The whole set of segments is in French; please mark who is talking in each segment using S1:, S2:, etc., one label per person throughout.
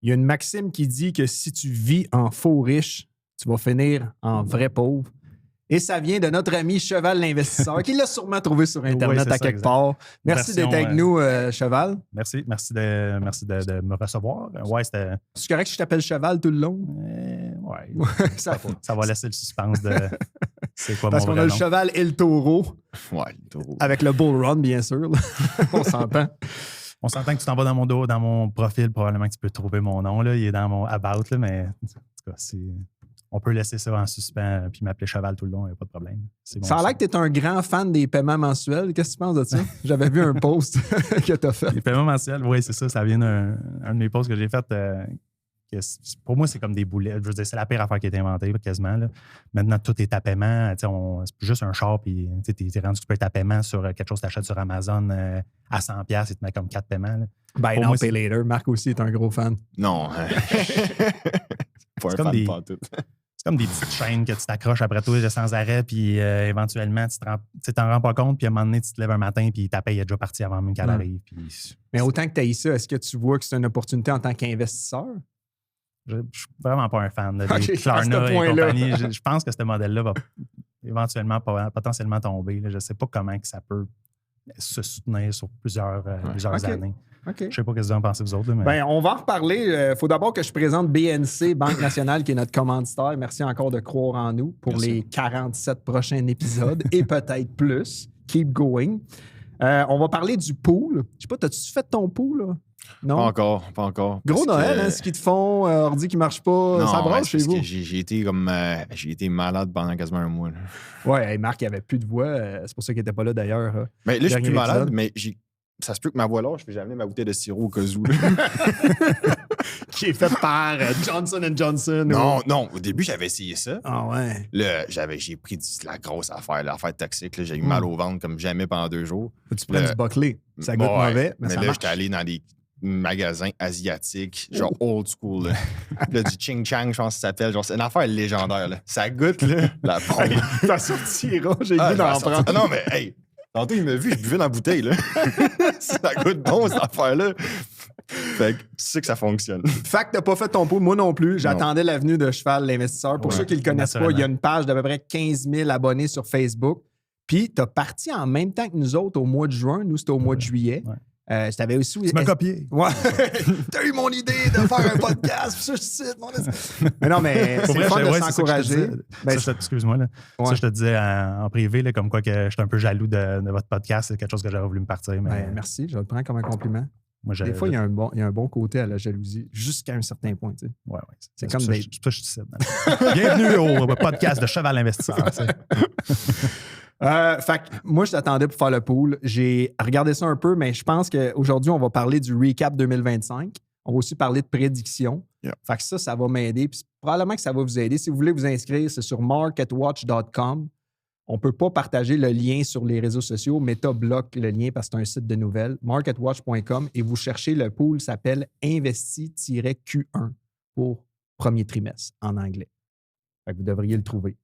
S1: Il y a une maxime qui dit que si tu vis en faux riche, tu vas finir en vrai pauvre. Et ça vient de notre ami Cheval l'Investisseur, qui l'a sûrement trouvé sur Internet à quelque part. Merci d'être avec nous, Cheval.
S2: Merci de me recevoir. Ouais, c'était...
S1: C'est correct que je t'appelle Cheval tout le long?
S2: Ouais. ça va laisser le suspense de c'est quoi
S1: Parce
S2: mon
S1: qu'on
S2: vrai
S1: a le
S2: nom.
S1: cheval et le taureau.
S3: Ouais, le taureau.
S1: Avec le bull run, bien sûr. On s'entend.
S2: On s'entend que tu t'en vas dans mon profil, probablement que tu peux trouver mon nom. Là. Il est dans mon about, là, mais en tout cas, on peut laisser ça en suspens puis m'appeler Cheval tout le long, il n'y a pas de problème. Bon,
S1: ça a l'air que tu es un grand fan des paiements mensuels. Qu'est-ce que tu penses de ça? J'avais vu un post que tu as fait.
S2: Les paiements mensuels, oui, c'est ça. Ça vient d'un de mes posts que j'ai fait. Pour moi, c'est comme des boulets. Je veux dire, c'est la pire affaire qui a été inventée, quasiment. Là. Maintenant, tout est à paiement. C'est plus juste un char, puis tu es rendu que tu peux être à paiement sur quelque chose que tu achètes sur Amazon à $100, et te met comme 4 paiements. Là.
S1: Buy now, pay later. Marc aussi est un gros fan.
S3: Non.
S2: C'est comme des petites chaînes que tu t'accroches après toi sans arrêt, puis éventuellement, tu t'en rends pas compte, puis à un moment donné, tu te lèves un matin, puis ta paye est déjà partie avant même qu'elle arrive. Puis...
S1: Mais autant que tu as ça, est-ce que tu vois que c'est une opportunité en tant qu'investisseur?
S2: Je suis vraiment pas un fan des Klarna et compagnie. Je pense que ce modèle-là va éventuellement, potentiellement tomber. Là. Je ne sais pas comment que ça peut se soutenir sur plusieurs années. Je ne sais pas ce que vous en pensez, vous autres. Là, mais...
S1: Bien, on va en reparler. Il faut d'abord que je présente BNC, Banque nationale, qui est notre commanditaire. Merci encore de croire en nous pour les 47 prochains épisodes et peut-être plus. Keep going. On va parler du pool. Je ne sais pas, t'as-tu fait ton pool? Là? Non?
S3: Pas encore.
S1: Gros Noël, hein, ce qu'ils te font, ordi qui ne marche pas,
S3: non,
S1: ça brasse chez vous.
S3: J'ai été malade pendant quasiment un mois. Là.
S1: Ouais, Marc, il n'y avait plus de voix. C'est pour ça qu'il n'était pas là d'ailleurs.
S3: Mais là, je suis plus malade, mais ça se peut que ma voix lâche, puis j'ai amené ma bouteille de sirop au cas où.
S1: Qui est faite par Johnson & Johnson.
S3: Non. Au début, j'avais essayé ça.
S1: Ah ouais.
S3: Là, j'ai pris la grosse affaire, l'affaire toxique. Là, j'ai eu mal au ventre comme jamais pendant 2 jours.
S1: Tu prends du Buckley. Ça goûte mauvais, mais ça
S3: là,
S1: marche.
S3: j'étais allé dans des magasins asiatiques, genre old school. Là, du Ching Chang, je pense que ça s'appelle. Genre, c'est une affaire légendaire. Là. Ça goûte, là, la bombe.
S1: Ça sortira, j'ai le goût d'en prendre.
S3: Ah non, mais hey, tantôt, il m'a vu, je buvais dans la bouteille. Là. Ça goûte bon, cette affaire-là. Fait que tu sais que ça fonctionne.
S1: Fait que t'as pas fait ton pot, moi non plus. J'attendais l'avenue de Cheval l'Investisseur. Pour ceux qui le connaissent pas, il y a une page d'à peu près 15 000 abonnés sur Facebook. Puis t'as parti en même temps que nous autres au mois de juin. Nous, c'était au mois de juillet.
S2: Ouais.
S1: Je t'avais aussi...
S2: Tu m'as copié.
S1: Ouais. T'as eu mon idée de faire un podcast. Puis ça, je cite mon... Mais non, mais c'est fun de s'encourager.
S2: Excuse-moi. Là. Ouais. Ça, je te disais en privé, là, comme quoi que je suis un peu jaloux de votre podcast. C'est quelque chose que j'aurais voulu me partir. Mais...
S1: merci. Je le prends comme un compliment.
S2: Moi,
S1: des fois, il y a un bon côté à la jalousie, jusqu'à un certain point. Tu sais.
S2: Ouais.
S1: C'est comme des...
S2: Ça, je suis bienvenue au podcast de Cheval Investisseur.
S1: Fait que moi, je t'attendais pour faire le pool. J'ai regardé ça un peu, mais je pense qu'aujourd'hui, on va parler du recap 2025. On va aussi parler de prédictions.
S3: Yeah.
S1: Fait que ça va m'aider. Puis probablement que ça va vous aider. Si vous voulez vous inscrire, c'est sur marketwatch.com. On ne peut pas partager le lien sur les réseaux sociaux. Meta bloque le lien parce que c'est un site de nouvelles. Marketwatch.com et vous cherchez le pool, s'appelle Investi-Q1 pour premier trimestre en anglais. Fait que vous devriez le trouver.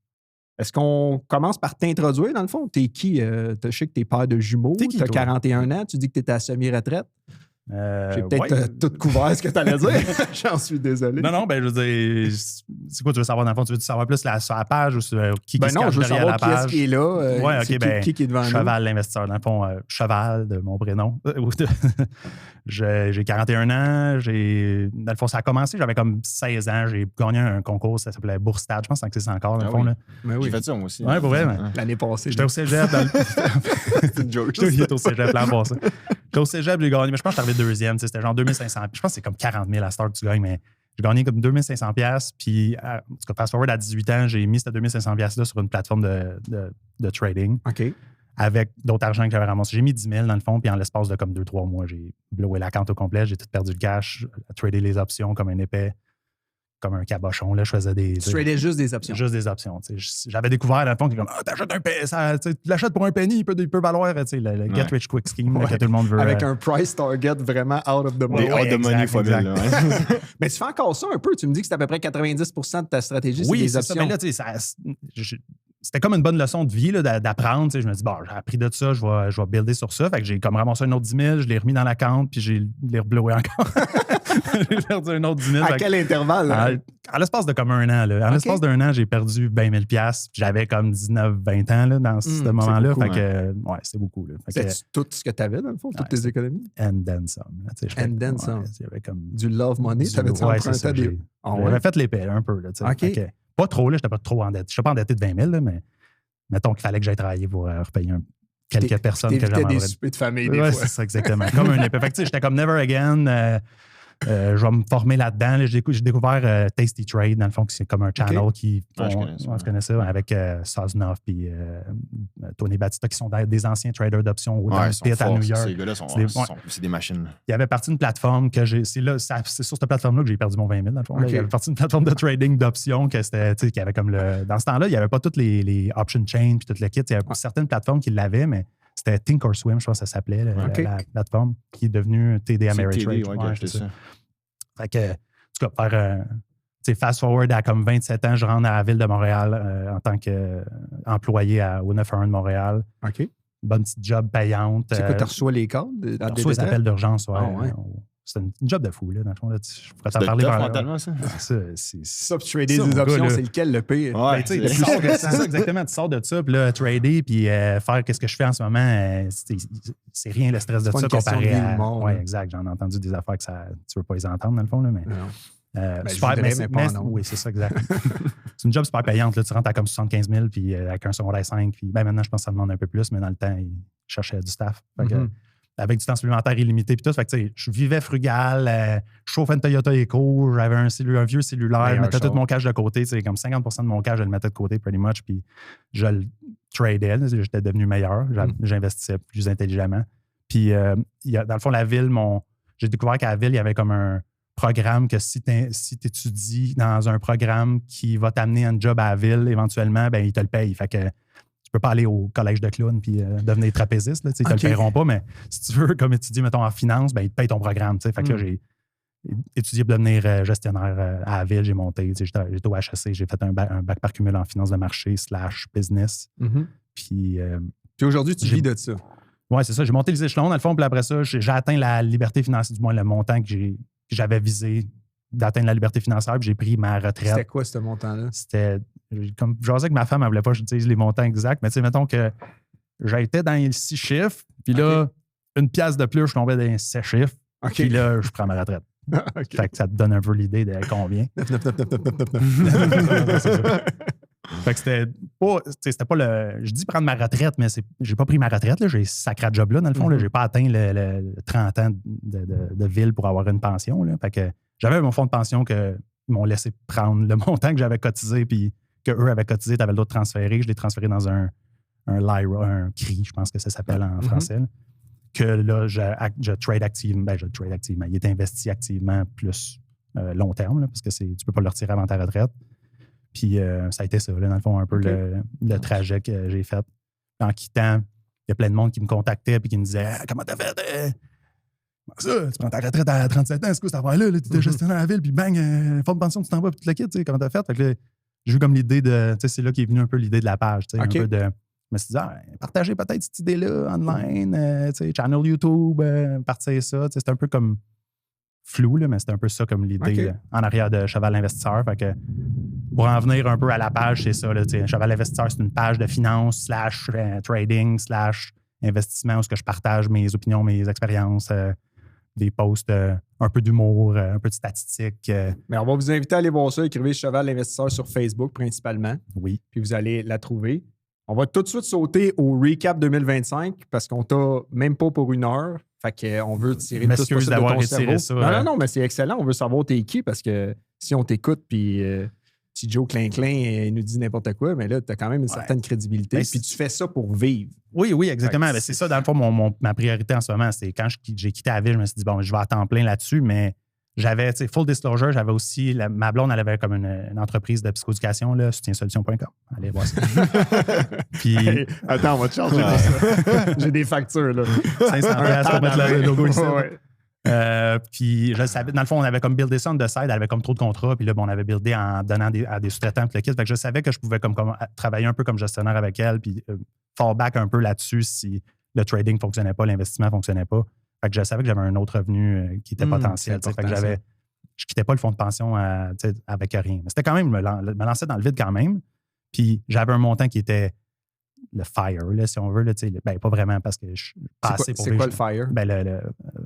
S1: Est-ce qu'on commence par t'introduire, dans le fond? T'es qui? Je sais que t'es père de jumeaux. T'as 41 ans. Tu dis que t'étais à semi-retraite. J'ai peut-être tout couvert ce que t'allais dire. J'en suis désolé.
S2: Non, je veux dire, c'est quoi tu veux savoir dans le fond? Tu veux savoir plus sur la page ou sur qui se cache derrière la page?
S1: Qui est-ce qui est là? Qui est devant nous?
S2: Cheval l'investisseur. Dans le fond, Cheval de mon prénom. J'ai 41 ans. Dans le fond, ça a commencé, j'avais comme 16 ans. J'ai gagné un concours, ça s'appelait Bourstad. Je pense que c'est encore, dans le fond.
S3: Oui.
S2: Là.
S1: Mais oui.
S3: J'ai fait ça, moi aussi.
S2: Ouais, pour vrai.
S1: L'année passée.
S2: J'étais au cégep.
S3: C'est une joke.
S2: J'étais au cégep l'an passé. J'étais au cégep, j'ai gagné. Mais je pense que je suis arrivé deuxième. C'était genre 2500. Je pense que c'est comme 40 000 à Start que tu gagnes, mais j'ai gagné comme 2500 $. Puis, en tout cas, fast forward à 18 ans, j'ai mis ces 2500 $-là sur une plateforme de trading.
S1: OK.
S2: Avec d'autres argent que j'avais ramassé. J'ai mis 10 000 dans le fond, puis en l'espace de comme 2-3 mois, j'ai blowé la compte au complet. J'ai tout perdu le cash, trader les options comme un épais, comme un cabochon. Là, je faisais des...
S1: Tu tradais juste des options.
S2: Juste des options. J'avais découvert dans le fond, qui est comme, t'achètes un penny, tu l'achètes pour un penny, il peut valoir le get rich quick scheme que tout le monde veut.
S1: Avec un price target vraiment out of the money.
S3: Out of the money fois 1000.
S1: Mais tu fais encore ça un peu. Tu me dis que c'est à peu près 90% de ta stratégie,
S2: oui,
S1: c'est des options.
S2: Ça, mais là, tu sais, c'était comme une bonne leçon de vie là, d'apprendre. Je me dis, bon, j'ai appris de ça, je vais builder sur ça. Fait que j'ai comme ramassé un autre 10 000, je l'ai remis dans la compte, puis j'ai l'ai reblowé encore. J'ai perdu un autre 10 000.
S1: À quel intervalle?
S2: À l'espace de comme un an. Là. À l'espace d'un an, j'ai perdu 20 000 $. J'avais comme 19-20 ans là, dans ce moment-là.
S1: Beaucoup,
S2: fait que, c'est beaucoup.
S1: C'est tout ce que tu avais, dans le fond, toutes tes économies?
S2: And then some.
S1: And then some.
S2: Il y avait comme
S1: du love money? T'avais-tu emprunté des...
S2: J'avais fait les paies un peu. Là,
S1: OK.
S2: Pas trop, là, j'étais pas trop endetté. Je suis pas endetté de 20 000, là, mais mettons qu'il fallait que j'aille travailler pour repayer quelques personnes que j'aimerais.
S1: Des soupers de famille, des
S2: fois.
S1: fois.
S2: C'est ça, exactement. Comme un épée. Fait que, j'étais comme never again. Je vais me former là-dedans. Là, j'ai découvert Tasty Trade, dans le fond, c'est comme un channel qui. Je connais ça, avec Sosnoff et Tony Battista, qui sont des anciens traders d'options dans le pit à New York.
S3: Ces gars-là, c'est des machines.
S2: Il y avait parti d'une plateforme que j'ai. C'est sur cette plateforme-là que j'ai perdu mon 20 000, dans le fond.
S1: Okay.
S2: Il y avait parti d'une plateforme de trading d'options qui avait comme dans ce temps-là, il n'y avait pas toutes les option chains puis tout le kit. Il y avait certaines plateformes qui l'avaient, mais c'était Thinkorswim, je pense que ça s'appelait, la plateforme, qui est devenue TD Ameritrade.
S3: C'est ça.
S2: Fait que, en tout cas, fast forward à comme 27 ans, je rentre à la ville de Montréal en tant qu'employé au 911 de Montréal.
S1: OK.
S2: Bonne petite job payante.
S1: C'est quoi, tu reçois les cadres?
S2: Tu reçois les appels d'urgence, ouais. C'est une job de fou, là, dans le fond. Là, je pourrais t'en parler
S3: mentalement, ça.
S1: Ça, puis trader des options, c'est lequel le pire?
S3: Ouais,
S2: c'est ça, exactement. Tu sors de ça, puis là, trader, puis faire qu'est-ce que je fais en ce moment, c'est rien le stress de ça comparé à... Oui, exact. J'en ai entendu des affaires que tu ne veux pas les entendre, dans le fond, là, mais... super, oui, c'est ça, exact. C'est une job super payante. Là, tu rentres à comme 75 000, puis avec un secondaire 5, puis maintenant, je pense que ça demande un peu plus, mais dans le temps, ils cherchaient du staff. Fait que, avec du temps supplémentaire illimité, puis tout. Fait que, je vivais frugal, je chauffais une Toyota Eco, j'avais un vieux cellulaire, je mettais tout mon cash de côté. Comme 50% de mon cash, je le mettais de côté, pretty much, puis je le tradais. J'étais devenu meilleur. J'investissais plus intelligemment. Puis, dans le fond, la ville, j'ai découvert qu'à la ville, il y avait comme un programme que si tu étudies dans un programme qui va t'amener un job à la ville, éventuellement, ben ils te le payent. Fait que tu peux pas aller au collège de clown puis devenir trapéziste. Là, ils te le paieront pas, mais si tu veux, comme étudier, mettons, en finance, ben ils te payent ton programme. Fait que là, j'ai étudié pour devenir gestionnaire à la ville. J'ai monté, j'étais au HEC, j'ai fait un bac par cumul en finance de marché / business. Puis
S1: aujourd'hui, tu vis de ça.
S2: Oui, c'est ça. J'ai monté les échelons, dans le fond, puis après ça, j'ai atteint la liberté financière, du moins le montant que j'avais visé d'atteindre la liberté financière, puis j'ai pris ma retraite.
S1: C'était quoi ce montant-là?
S2: C'était, comme je sais que ma femme, elle voulait pas que j'utilise les montants exacts, mais tu sais, mettons que j'étais dans les 6 chiffres, puis là, une pièce de plus, je tombais dans les 7 chiffres, puis là, je prends ma retraite. Fait que ça te donne un peu l'idée de combien. 9. Fait que c'était pas le... Je dis prendre ma retraite, mais j'ai pas pris ma retraite. Là, j'ai sacré job là, dans le fond. Là, j'ai pas atteint le 30 ans de ville pour avoir une pension. Là. Fait que j'avais mon fonds de pension qu'ils m'ont laissé prendre le montant que j'avais cotisé puis qu'eux avaient cotisé, tu avais le droit de transférer. Je l'ai transféré dans un LIRA, un CRI, je pense que ça s'appelle en français. Là. Que là, je trade activement. Je trade activement. Il est investi activement plus long terme, là, parce que tu peux pas le retirer avant ta retraite. Puis ça a été ça, là, dans le fond, un peu le trajet que j'ai fait. En quittant, il y a plein de monde qui me contactait et qui me disait comment t'as fait? Ça, tu prends ta retraite à 37 ans, c'est quoi cette affaire-là? Tu étais gestionnaire à la ville, puis bang, fonds de pension, tu t'en vas, puis tout le kit, comment t'as fait? Fait que là, j'ai eu comme l'idée de. C'est là qu'est venue un peu l'idée de la page. Un peu de. Je me suis dit, partagez peut-être cette idée-là online, channel YouTube, partir ça. C'est un peu comme flou, là, mais c'est un peu ça comme l'idée en arrière de Cheval Investisseur. Fait que pour en venir un peu à la page, c'est ça. Là, Cheval Investisseur, c'est une page de finance / trading / investissement où je partage mes opinions, mes expériences, des posts, un peu d'humour, un peu de statistiques.
S1: Mais on va vous inviter à aller voir ça. Écrivez Cheval Investisseur sur Facebook principalement.
S2: Oui.
S1: Puis vous allez la trouver. On va tout de suite sauter au recap 2025 parce qu'on t'a même pas pour 1 heure. Fait qu'on veut tirer tout ça de ton cerveau. Ça, non, mais c'est excellent. On veut savoir t'es qui parce que si on t'écoute puis si Joe Clin-Clin nous dit n'importe quoi, mais là, tu as quand même une certaine crédibilité. Puis tu fais ça pour vivre.
S2: Oui, exactement. C'est ça, dans le fond, ma priorité en ce moment. C'est quand j'ai quitté la ville, je me suis dit, bon, je vais à temps plein là-dessus, mais j'avais, full disclosure, j'avais aussi, ma blonde, elle avait comme une entreprise de psychoéducation, là, soutiensolution.com. Allez voir ça. Puis...
S1: Hey, attends, on va te charger ça. J'ai des factures, là.
S2: 500$ pour mettre le logo ici. Puis je savais, dans le fond, on avait comme buildé ça on the side, elle avait comme trop de contrats, puis là, on avait buildé en donnant à des sous-traitants, puis le kit. Fait que je savais que je pouvais comme travailler un peu comme gestionnaire avec elle, puis fall back un peu là-dessus si le trading ne fonctionnait pas, l'investissement ne fonctionnait pas. Fait que je savais que j'avais un autre revenu qui était potentiel. Fait que je quittais pas le fonds de pension avec rien. Mais c'était quand même, me lancer dans le vide quand même. Puis j'avais un montant qui était le FIRE, là, si on veut. Là, ben, pas vraiment parce que je suis passé pour...
S1: C'est quoi le FIRE?
S2: Ben, le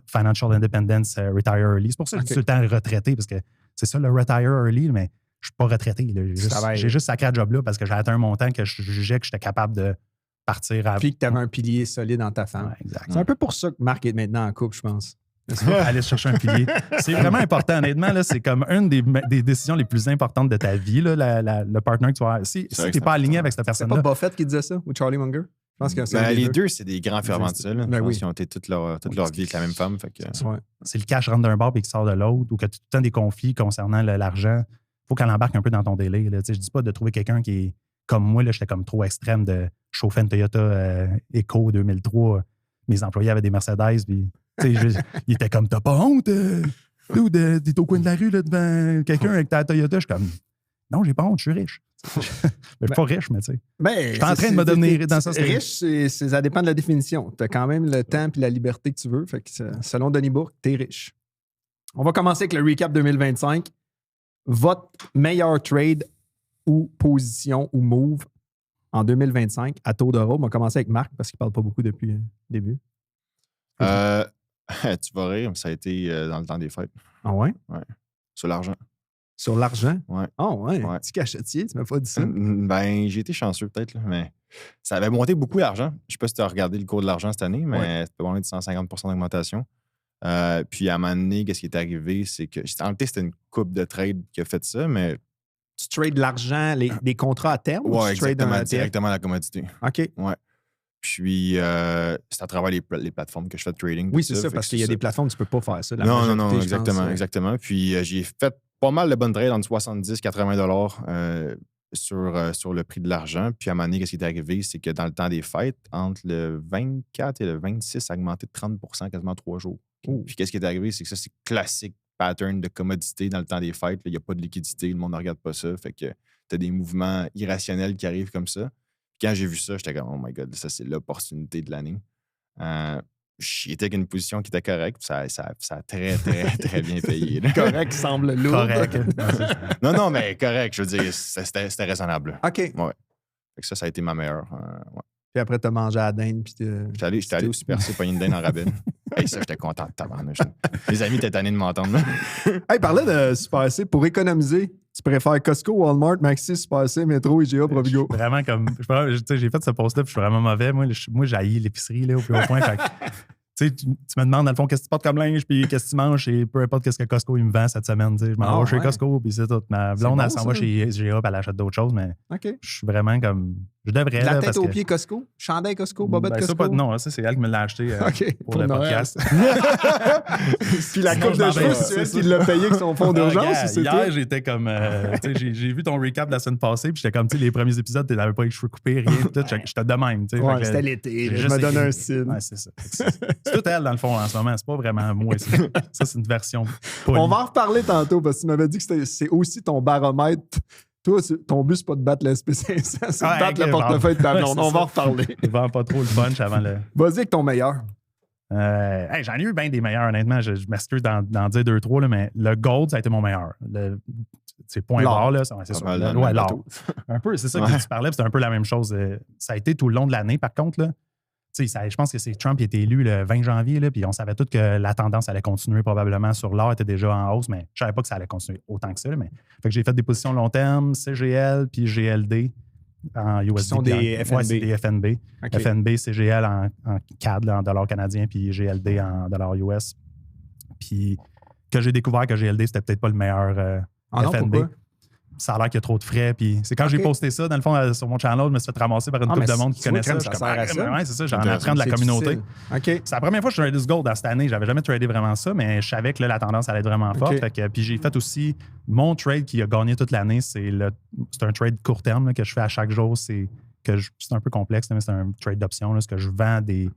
S2: Financial Independence Retire Early. C'est pour ça que je suis tout le temps retraité parce que c'est ça, le Retire Early, mais je suis pas retraité. J'ai juste sacré à job là parce que j'ai atteint un montant que je jugeais que j'étais capable de partir à...
S1: Puis que tu avais un pilier solide dans ta femme.
S2: Ouais,
S1: c'est un peu pour ça que Marc est maintenant en couple, je pense.
S2: Aller chercher un pilier. C'est vraiment important, honnêtement. Là, c'est comme une des décisions les plus importantes de ta vie, là, le partner que tu vas avoir. Si tu n'es pas aligné avec cette personne-là.
S1: C'est pas Buffett qui disait ça ou Charlie Munger? Je pense que c'est
S3: les deux, c'est des grands fervents de ça. Là.
S1: Ben
S3: je pense qu'ils ont été toute leur vie avec la même femme. Fait que...
S2: C'est le cash rentre d'un bord et qui sort de l'autre, ou que tu as tout le temps des conflits concernant l'argent. Il faut qu'elle embarque un peu dans ton délai. Là. Je dis pas de trouver quelqu'un qui est comme moi. J'étais comme trop extrême de chauffer une Toyota Eco 2003. Mes employés avaient des Mercedes, puis il était comme, t'as pas honte? T'es au coin de la rue là, devant quelqu'un avec ta Toyota. Je suis comme, non, j'ai pas honte, je suis riche. Je suis pas riche, mais tu sais. Je suis en train de me devenir dans ça.
S1: Riche, ça dépend de la définition. Tu as quand même le temps et la liberté que tu veux. Fait que selon Denis Bourque, t'es riche. On va commencer avec le recap 2025. Votre meilleur trade ou position ou move en 2025 à tour de rôle. On va commencer avec Marc parce qu'il parle pas beaucoup depuis le début.
S3: Tu vas rire, ça a été dans le temps des fêtes.
S1: Ah ouais?
S3: Ouais. Sur l'argent.
S1: Sur l'argent?
S3: Ouais.
S1: Ah ouais?
S3: Ouais.
S1: Petit cachetier, tu m'as pas dit ça?
S3: Ben, j'ai été chanceux peut-être, là, mais ça avait monté beaucoup l'argent. Je sais pas si tu as regardé le cours de l'argent cette année, mais c'était pas loin de 150 % d'augmentation. Puis à un moment donné, qu'est-ce qui est arrivé, c'est que en réalité, c'était une coupe de trade qui a fait ça, mais.
S1: Tu trades l'argent, des contrats à terme?
S3: Oui,
S1: ou tu
S3: exactement, directement la commodité.
S1: OK.
S3: Ouais. Puis, c'est à travers les plateformes que je fais de trading.
S1: Oui, c'est ça, parce qu'il y a des plateformes où tu ne peux pas faire ça.
S3: Non, exactement. Puis, j'ai fait pas mal de bonnes trades entre 70 et 80 $ sur le prix de l'argent. Puis, à un moment donné, qu'est-ce qui est arrivé, c'est que dans le temps des fêtes, entre le 24 et le 26, ça a augmenté de 30 % quasiment 3 jours. Puis, qu'est-ce qui est arrivé, c'est que ça, c'est classique pattern de commodité dans le temps des fêtes. Il n'y a pas de liquidité, le monde ne regarde pas ça. Fait que tu as des mouvements irrationnels qui arrivent comme ça. Quand j'ai vu ça, j'étais comme, oh my God, ça, c'est l'opportunité de l'année. J'étais avec une position qui était correcte. Ça a très, très, très bien payé.
S1: Correct semble lourd.
S2: Correct.
S3: Non, mais correct. Je veux dire, c'était raisonnable.
S1: OK.
S3: Ouais. Fait que ça a été ma meilleure. Ouais.
S1: Puis après, t'as mangé à la dinde.
S3: J'étais allé au Super C, pogner une dinde en rabine. Hey, ça, j'étais content de tabarnouche. Les amis étaient tannés de m'entendre.
S1: Hey, parlais de Super C. Pour économiser, tu préfères Costco, Walmart, Maxi, Super C, Metro, IGA, Provigo?
S2: Vraiment comme. J'ai fait ce post-là, puis je suis vraiment mauvais. Moi, j'haïs l'épicerie là, au plus haut point. Fait tu me demandes, dans le fond, qu'est-ce que tu portes comme linge, puis qu'est-ce que tu manges, et peu importe qu'est-ce que Costco il me vend cette semaine. Je m'en vais chez Costco, puis c'est tout. Ma blonde, elle s'en va chez IGA, puis elle achète d'autres choses, mais je suis vraiment comme. Je devrais.
S1: La tête aux pieds Costco? Chandail Costco? Bobette Costco?
S2: Non, ça, c'est elle qui me l'a acheté pour le podcast.
S1: Puis la coupe de cheveux, c'est elle qui l'a payé avec son fonds d'urgence?
S2: Hier, j'étais comme. J'ai vu ton recap de la semaine passée, puis j'étais comme, les premiers épisodes, tu n'avais pas les cheveux coupés, rien. J'étais de même.
S1: C'était l'été. Je me donne un style.
S2: Ouais, c'est ça. C'est tout elle, dans le fond, en ce moment. C'est pas vraiment moi. Ça, c'est une version polie.
S1: On va en reparler tantôt, parce que tu m'avais dit que c'est aussi ton baromètre. Toi, ton but, c'est pas de battre le SP500, c'est de battre le portefeuille de ta blonde. On va en reparler.
S2: Je vends pas trop le punch avant le.
S1: Vas-y avec ton meilleur.
S2: J'en ai eu bien des meilleurs, honnêtement. Je m'excuse d'en dire 2-3, mais le gold, ça a été mon meilleur. C'est point barre, là. C'est sûr. L'or. Un peu, c'est ça que tu parlais, c'était un peu la même chose. Ça a été tout le long de l'année, par contre, là. Je pense que c'est Trump qui a été élu le 20 janvier, là, puis on savait tous que la tendance allait continuer probablement sur l'or, était déjà en hausse, mais je ne savais pas que ça allait continuer autant que ça. Mais... Fait que j'ai fait des positions long terme, CGL puis GLD en USD. Ce sont
S1: des FNB.
S2: Ouais, c'est des FNB.
S1: Okay.
S2: FNB, CGL en CAD, là, en dollars canadiens, puis GLD en dollars US. Puis que j'ai découvert que GLD, c'était peut-être pas le meilleur FNB.
S1: Pourquoi?
S2: Ça a l'air qu'il y a trop de frais. Puis c'est quand j'ai posté ça, dans le fond, sur mon channel, je me suis fait ramasser par une couple de monde qui connaît ça.
S1: Ça sert à ça.
S2: Ouais, c'est ça, j'en apprends de la communauté.
S1: Okay.
S2: C'est la première fois que je tradais ce gold dans cette année. J'avais jamais tradé vraiment ça, mais je savais que là, la tendance allait être vraiment forte. Puis j'ai fait aussi mon trade qui a gagné toute l'année. C'est un trade court terme là, que je fais à chaque jour. C'est un peu complexe, mais c'est un trade d'options. Ce que je vends des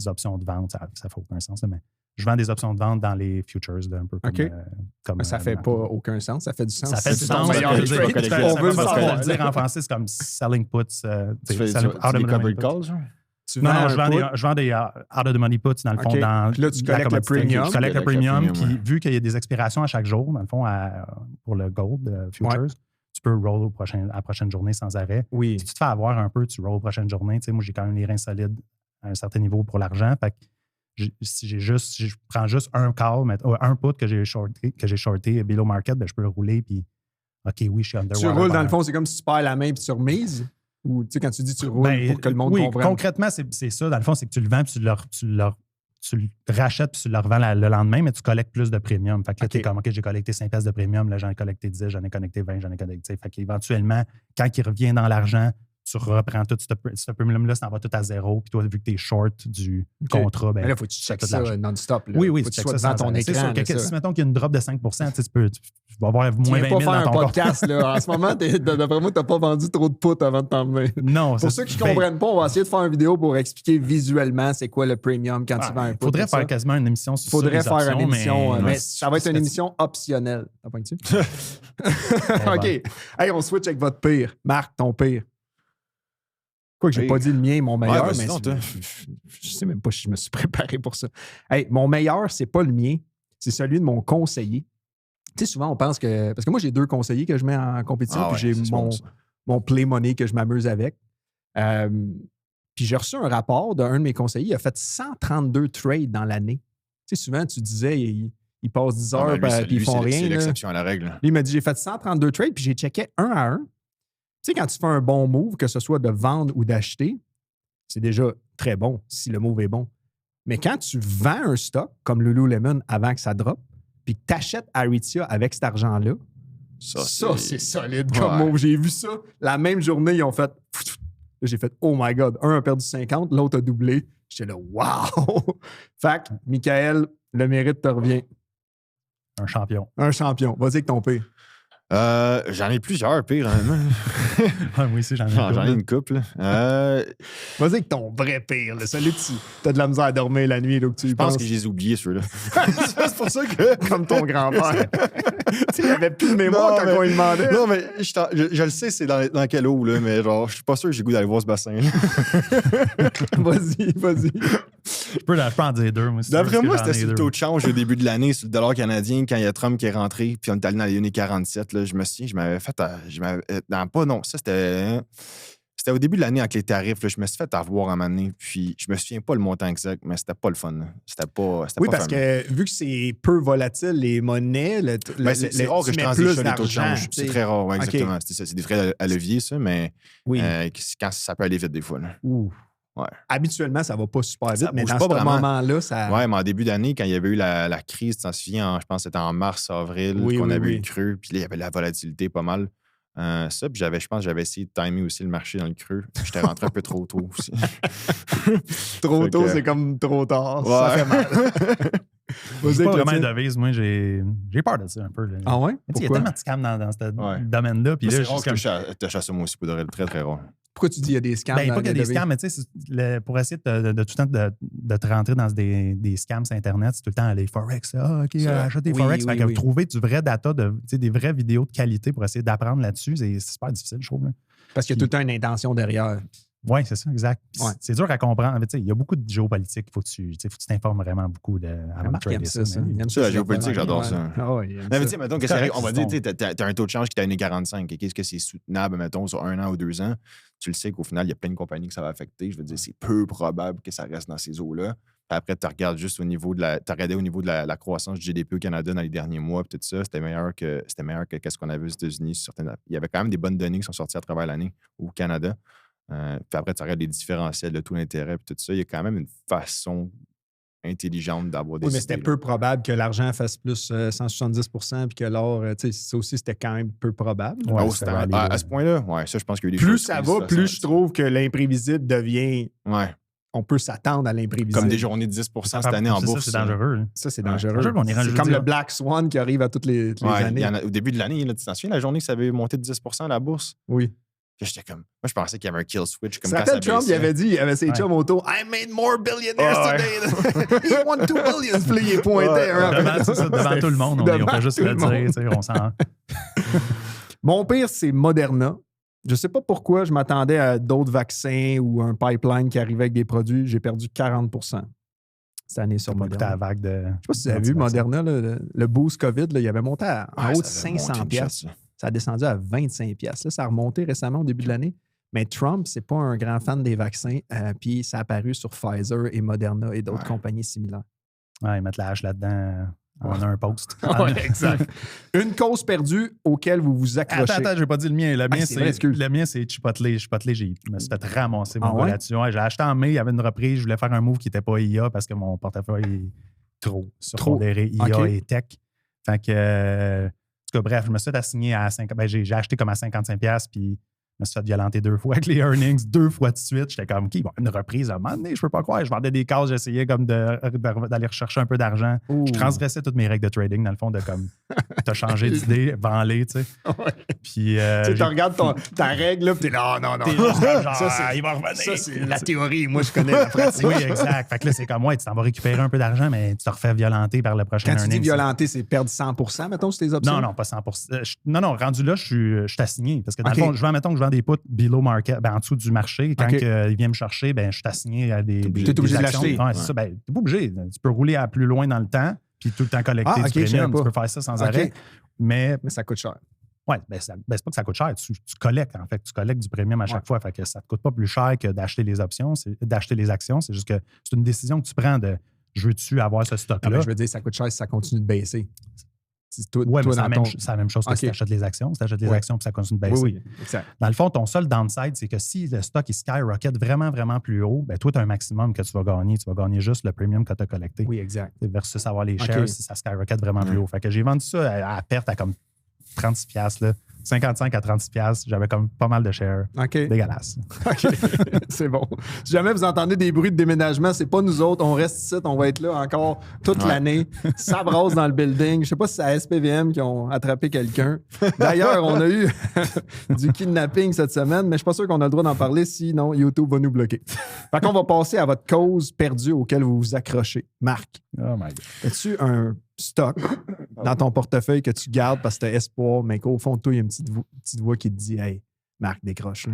S2: options de vente, ça fait aucun sens. Là, mais je vends des options de vente dans les futures, là, un peu comme
S1: ça fait pas aucun sens. Ça fait du sens.
S2: Ça fait du sens.
S1: On veut le savoir.
S2: dire en français, c'est comme selling puts.
S3: Tu fais des covered calls, genre?
S2: Non, je vends des out of the money puts, dans le fond, dans
S1: puis là, tu collectes le premium.
S2: Je collecte le premium, puis vu qu'il y a des expirations à chaque jour, dans le fond, pour le gold futures, tu peux roll à la prochaine journée sans arrêt.
S1: Oui.
S2: Si tu te fais avoir un peu, tu rolls aux prochaines journées. Tu sais, moi, j'ai quand même les reins solides à un certain niveau pour l'argent. Fait que si je prends juste un call, un put que j'ai shorté below market, ben, je peux le rouler, puis OK, oui, je suis underwater.
S1: Tu roules, dans le fond, c'est comme si tu perds la main puis tu remises? Ou, tu sais, quand tu dis tu roules pour que le monde comprenne?
S2: Concrètement, c'est ça. Dans le fond, c'est que tu le vends, puis tu le rachètes, puis tu le revends le lendemain, mais tu collectes plus de premium. Fait que là, tu es comme, OK, j'ai collecté 5 pièces de premium, là, j'en ai collecté 10, j'en ai collecté 20, j'en ai collecté. Fait qu'éventuellement, quand il revient dans l'argent, tu reprends tout ce premium-là, ça en va tout à zéro. Puis toi, vu que tu es short du contrat, ben
S1: là, il faut que tu checkes ça non-stop.
S2: Oui,
S1: faut que tu sois devant ton écran.
S2: Si mettons qu'il y a une drop de 5 tu vas avoir moins 20 000
S1: tu vas pas faire
S2: dans ton
S1: un podcast. Là. En ce moment, d'après moi, tu n'as pas vendu trop de puts avant de t'emmener.
S2: Non.
S1: Pour ceux qui ne comprennent pas, on va essayer de faire une vidéo pour expliquer visuellement c'est quoi le premium quand tu vends un put.
S2: Il faudrait faire quasiment une émission sur ça.
S1: Il faudrait faire une émission, mais ça va être une émission optionnelle. T'as pas dessus? OK. Hey, on switch avec votre pire. Marc, ton pire. Quoi que j'ai pas dit le mien, mon meilleur, mais je sais même pas si je me suis préparé pour ça. Hey, mon meilleur, c'est pas le mien, c'est celui de mon conseiller. Tu sais, souvent, on pense que... Parce que moi, j'ai 2 conseillers que je mets en compétition, puis j'ai mon play money que je m'amuse avec. Puis j'ai reçu un rapport d'un de mes conseillers. Il a fait 132 trades dans l'année. Tu sais, souvent, tu disais, il passe 10 heures, puis ils font rien.
S3: C'est l'exception à la règle.
S1: Lui, il m'a dit, j'ai fait 132 trades, puis j'ai checké un à un. Tu sais, quand tu fais un bon move, que ce soit de vendre ou d'acheter, c'est déjà très bon si le move est bon. Mais quand tu vends un stock comme Lululemon avant que ça drop, puis que tu achètes Aritzia avec cet argent-là, ça c'est solide comme move. J'ai vu ça. La même journée, ils ont fait... J'ai fait « Oh my God! » Un a perdu 50, l'autre a doublé. J'étais là « Wow! » Fait que, Michael, le mérite te revient.
S2: Un champion.
S1: Un champion. Vas-y avec ton pire.
S3: J'en ai plusieurs, pire, honnêtement.
S2: Moi aussi, j'en
S3: ai une couple.
S1: Vas-y avec ton vrai pire, là. Celui que tu as de la misère à dormir la nuit.
S3: Je pense que je les ai oubliés, ceux-là.
S1: C'est pour ça que... Comme ton grand-père. Il n'avait plus de mémoire quand on lui demandait.
S3: Non, mais je le sais, c'est dans quelle eau, là, mais genre, je suis pas sûr que j'ai goût d'aller voir ce bassin.
S1: Vas-y.
S2: Je peux en dire 2, moi.
S3: D'après moi, c'était sur le taux de change au début de l'année, sur le dollar canadien, quand il y a Trump qui est rentré, puis on est allé dans les années 47. Là, je me souviens, je m'avais fait. C'était au début de l'année avec les tarifs. Là, je me suis fait avoir à un moment donné, puis je me souviens pas le montant exact, mais c'était pas le fun. Là. C'était pas
S1: parce que vu que c'est peu volatile, les monnaies,
S3: c'est rare que je transitionne sur les taux de change. C'est très rare, ouais, exactement. C'est des frais à levier, ça, mais quand ça peut aller vite des fois. Là. Ouais.
S1: Habituellement, ça va pas super vite, mais dans
S3: ce
S1: moment-là, ça...
S3: Oui, mais en début d'année, quand il y avait eu la crise, tu t'en souviens, je pense que c'était en mars, avril, qu'on avait eu le creux, puis là, il y avait la volatilité pas mal. Ça, puis je pense que j'avais essayé de timer aussi le marché dans le creux. J'étais rentré un peu trop tôt aussi.
S1: Trop tôt, c'est comme trop tard.
S3: Ouais.
S1: Ça fait mal.
S2: C'est pas vraiment une devise. Moi, j'ai peur de ça un peu. Là.
S1: Ah ouais?
S2: Il y a tellement de scams dans ce domaine-là. Puis là,
S3: c'est rare que je chasse moi aussi pour de très, très rare.
S1: Pourquoi tu dis qu'il y a des scams?
S2: Pas qu'il y a des scams, mais tu sais, pour essayer de tout le temps de te rentrer dans des scams sur Internet, c'est tout le temps les Forex. Achète des Forex. Fait que trouver du vrai data, des vraies vidéos de qualité pour essayer d'apprendre là-dessus, c'est super difficile, je trouve. Là.
S1: Parce qu'il y a tout le temps une intention derrière.
S2: Oui, c'est ça, exact. C'est dur à comprendre. Il y a beaucoup de géopolitique. Il faut que tu t'informes vraiment beaucoup avant de trader ça.
S3: La géopolitique, j'adore ça.
S1: Mais
S3: tu sais, mettons que on va dire, tu as un taux de change qui est à 1,45. Qu'est-ce que c'est soutenable, mettons, sur 1 an ou 2 ans? Tu le sais qu'au final, il y a plein de compagnies que ça va affecter. Je veux dire, c'est peu probable que ça reste dans ces eaux-là. Puis après, tu regardes juste au niveau de la croissance du GDP au Canada dans les derniers mois, puis tout ça, c'était meilleur que ce qu'on avait aux États-Unis. Il y avait quand même des bonnes données qui sont sorties à travers l'année au Canada. Puis après, tu regardes les différentiels de taux d'intérêt, puis tout ça. Il y a quand même une façon intelligente d'avoir des.
S1: Oui, mais c'était peu probable que l'argent fasse plus 170 puis que l'or, ça aussi, c'était quand même peu probable.
S3: Ouais, à ce point-là, ça, je pense qu'il y a eu des
S1: plus ça va, plus je trouve que l'imprévisible devient.
S3: Ouais.
S1: On peut s'attendre à l'imprévisible.
S3: Comme des journées de 10 cette année en bourse.
S2: Ça, c'est dangereux.
S1: Ça, c'est dangereux.
S2: C'est
S1: comme le Black Swan qui arrive à toutes les années.
S3: Au début de l'année, tu t'en souviens, la journée que ça avait monté de 10 à la bourse?
S1: Oui.
S3: J'étais comme. Moi, je pensais qu'il y avait un kill switch.
S1: Tu te rappelles, Trump, il avait dit, il avait ses chums autour, I made more billionaires today. He won 2 billion. Puis il pointait.
S2: Devant tout le monde, on peut juste le dire. On s'en...
S1: Mon pire, c'est Moderna. Je ne sais pas pourquoi je m'attendais à d'autres vaccins ou un pipeline qui arrivait avec des produits. J'ai perdu 40% cette année sur Moderna.
S2: La vague de...
S1: Je ne sais pas si vous avez vu Moderna, là, le boost COVID, là, il avait monté en haut de 500$. Ça a descendu à 25$. Là, ça a remonté récemment au début de l'année. Mais Trump, c'est pas un grand fan des vaccins. Puis ça a apparu sur Pfizer et Moderna et d'autres compagnies similaires.
S2: Ouais, ils mettent la hache là-dedans. On a un post.
S1: Exact. Une cause perdue auquel vous vous accrochez.
S2: Attends, j'ai pas dit le mien. Le mien, c'est Chipotle. Chipotle, je me suis fait ramasser mon gars là-dessus. Ouais, j'ai acheté en mai, il y avait une reprise. Je voulais faire un move qui n'était pas IA parce que mon portefeuille est trop pondéré IA et tech. Fait que, en tout cas, bref, je me suis fait assigner à 5. Ben, j'ai acheté comme à 55$, puis je me suis fait violenter 2 fois avec les earnings, 2 fois de suite. J'étais comme, OK, une reprise à un moment donné, je peux pas croire. Je vendais des cases, j'essayais comme d'aller rechercher un peu d'argent. Ouh. Je transgressais toutes mes règles de trading, dans le fond, de comme, t'as changé d'idée, vends-les, tu sais.
S1: Ouais.
S2: Puis.
S1: Tu regardes ta règle, là, puis t'es là, non.
S2: Ça, il va revenir.
S1: Ça, c'est la théorie. Moi, je connais la pratique.
S2: Oui, exact. Fait que là, c'est comme, ouais, tu t'en vas récupérer un peu d'argent, mais tu te refais violenter par le prochain earnings.
S1: Quand tu dis violenter, c'est perdre 100%, mettons, sur tes options?
S2: Non, pas 100%. Non, rendu là, je suis assigné. Parce que dans le fond, mettons que je vends des puts below market, en dessous du marché. Quand il vient me chercher, je suis assigné à des
S1: obligé de
S2: actions.
S1: l'acheter.
S2: C'est ça. T'es pas obligé. Tu peux rouler à plus loin dans le temps, puis tout le temps collecter du premium. Tu peux faire ça sans arrêt. Mais
S1: ça coûte cher.
S2: Oui, c'est pas que ça coûte cher. Tu collectes, en fait. Tu collectes du premium à chaque fois. Fait que ça ne te coûte pas plus cher que d'acheter les options, d'acheter les actions. C'est juste que c'est une décision que tu prends de je veux-tu avoir ce stock-là.
S1: Je veux dire, ça coûte cher si ça continue de baisser.
S2: Oui, mais c'est la même chose que si tu achètes les actions. Si tu achètes les actions puis ça continue de baisser.
S1: Oui, exact.
S2: Dans le fond, ton seul downside, c'est que si le stock il skyrocket vraiment, vraiment plus haut, ben toi, tu as un maximum que tu vas gagner. Tu vas gagner juste le premium que tu as collecté.
S1: Oui, exact.
S2: Versus avoir les shares si ça skyrocket vraiment plus haut. Fait que j'ai vendu ça à perte à comme 36$, là. 55 à 30$, j'avais comme pas mal de shares. Dégueulasse.
S1: OK. C'est bon. Si jamais vous entendez des bruits de déménagement, c'est pas nous autres. On reste ici, on va être là encore toute l'année. Ça brasse dans le building. Je sais pas si c'est à SPVM qui ont attrapé quelqu'un. D'ailleurs, on a eu du kidnapping cette semaine, mais je suis pas sûr qu'on a le droit d'en parler, sinon YouTube va nous bloquer. Fait qu'on va passer à votre cause perdue auquel vous vous accrochez. Marc,
S2: oh my God.
S1: As-tu un stock dans ton portefeuille que tu gardes parce que tu as espoir, mais qu'au fond de toi, il y a une petite voix qui te dit « Hey, Marc, décroche. »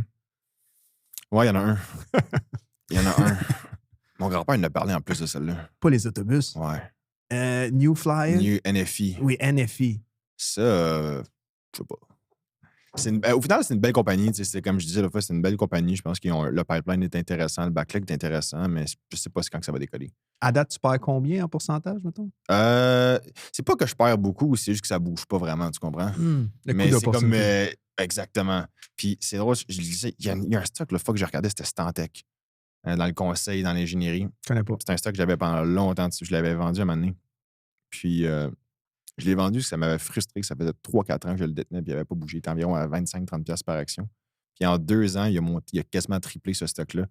S3: Ouais, il y en a un. Il y en a un. Mon grand-père, il en a parlé en plus de celle-là.
S1: Pas les autobus.
S3: Ouais.
S1: New Flyer.
S3: New NFI.
S1: Oui, NFI.
S3: Ça, je sais pas. Au final, c'est une belle compagnie. C'est, comme je disais l'autre fois, c'est une belle compagnie. Je pense que le pipeline est intéressant, le backlog est intéressant, mais je sais pas quand ça va décoller. À
S1: date, tu perds combien en pourcentage, mettons?
S3: C'est pas que je perds beaucoup, c'est juste que ça bouge pas vraiment, tu comprends?
S1: Mais c'est comme...
S3: exactement. Puis c'est drôle, je disais, il y a un stock, la fois que j'ai regardé, c'était Stantec. Dans le conseil, dans l'ingénierie.
S1: Je connais pas.
S3: C'est un stock que j'avais pendant longtemps. Je l'avais vendu à un moment donné. Puis... je l'ai vendu, ça m'avait frustré. Ça faisait 3-4 ans que je le détenais, puis il n'avait pas bougé. Il était environ à 25-30$ par action. Puis en 2 ans, il a quasiment triplé ce stock-là.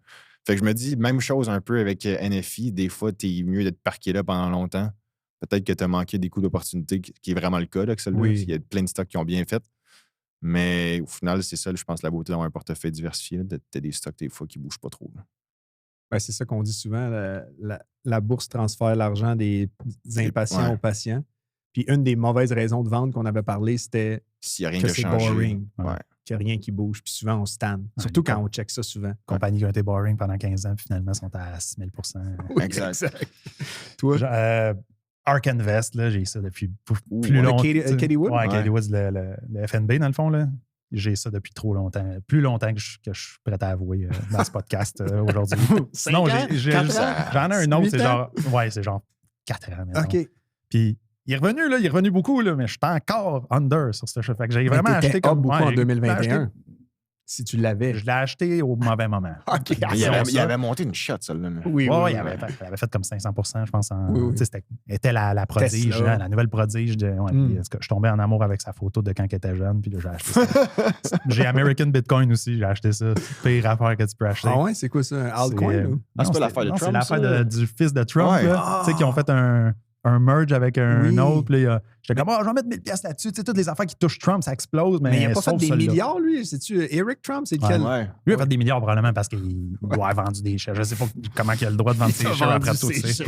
S3: Fait que je me dis, même chose un peu avec NFI. Des fois, t'es mieux d'être parqué là pendant longtemps. Peut-être que tu as manqué des coups d'opportunité, qui est vraiment le cas, là, que celui-là. Oui. Il y a plein de stocks qui ont bien fait. Mais au final, c'est ça, je pense, la beauté d'avoir un portefeuille diversifié. Tu as des stocks, des fois, qui ne bougent pas trop.
S1: Ben, c'est ça qu'on dit souvent. La bourse transfère l'argent des impatients aux patients. Puis une des mauvaises raisons de vente qu'on avait parlé, c'était
S3: s'il y a rien
S1: que
S3: de
S1: c'est
S3: changé.
S1: Boring,
S3: ouais.
S1: qu'il n'y a rien qui bouge. Puis souvent, on stanne. Surtout quand on check ça souvent.
S2: Compagnies qui ont été boring pendant 15 ans, puis finalement, sont à 6000%.
S1: Oui, exact. Toi?
S2: Ark Invest, là, j'ai ça depuis plus longtemps.
S1: Katie Wood?
S2: Oui, Katie Wood, le FNB, dans le fond. Là. J'ai ça depuis trop longtemps. Plus longtemps que je suis prêt à avouer dans ce podcast aujourd'hui. Sinon, j'en ai un autre, c'est genre... Ouais, c'est genre 4 ans maintenant.
S1: OK.
S2: Puis il est revenu beaucoup, là, mais je suis encore under sur ce chef. Fait que j'ai vraiment acheté comme
S1: beaucoup en 2021. Si tu l'avais.
S2: Je l'ai acheté au mauvais moment.
S1: OK.
S3: Il avait monté une shot, celle-là.
S1: Oui,
S2: il avait fait comme 500%, je pense. C'était la prodige, la nouvelle prodige. Je suis tombé en amour avec sa photo de quand elle était jeune, puis là, j'ai acheté ça. J'ai American Bitcoin aussi, j'ai acheté ça. C'est pire affaire que tu peux acheter.
S1: Ah ouais, c'est quoi ça? Un altcoin?
S3: C'est pas l'affaire de Trump?
S2: C'est l'affaire du fils de Trump, qui ont fait un... un merge avec un
S1: Oui.
S2: autre. Puis là, j'étais comme, je vais mettre 1000$ là-dessus. Tu sais, toutes les affaires qui touchent Trump, ça explose.
S1: Mais il n'a pas fait
S2: sauf
S1: des
S2: celui-là.
S1: milliards, lui. C'est-tu Eric Trump? C'est
S3: Ouais,
S1: quel?
S3: ouais.
S2: Lui, il a fait des milliards probablement parce qu'il doit avoir vendu des shares. Je sais pas comment il a le droit de vendre ses shares après tout. tu sais.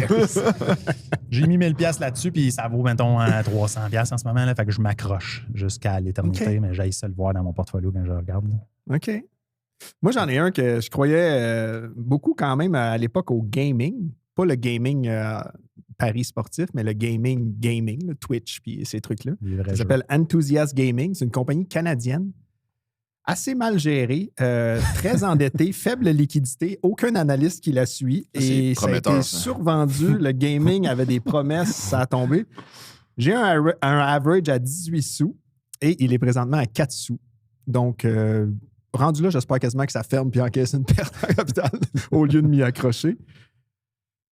S2: J'ai mis 1000$ là-dessus, puis ça vaut, mettons, 300$ en ce moment. Là, fait que je m'accroche jusqu'à l'éternité,
S1: OK.
S2: mais j'aille ça le voir dans mon portfolio quand je regarde. Là.
S1: OK. Moi, j'en ai un que je croyais beaucoup quand même à l'époque au gaming. Pas le gaming Paris sportif, mais le gaming, le Twitch, puis ces trucs-là.
S2: Les vrais
S1: Ça
S2: jeux.
S1: s'appelle Enthusiast Gaming. C'est une compagnie canadienne, assez mal gérée, très endettée, faible liquidité, aucun analyste qui la suit.
S3: Ça, c'est
S1: Et ça a
S3: prometteur,
S1: été
S3: ça.
S1: survendu. Le gaming avait des promesses, ça a tombé. J'ai un average à 18 sous et il est présentement à 4 sous. Donc, rendu là, j'espère quasiment que ça ferme puis encaisse une perte en capital au lieu de m'y accrocher.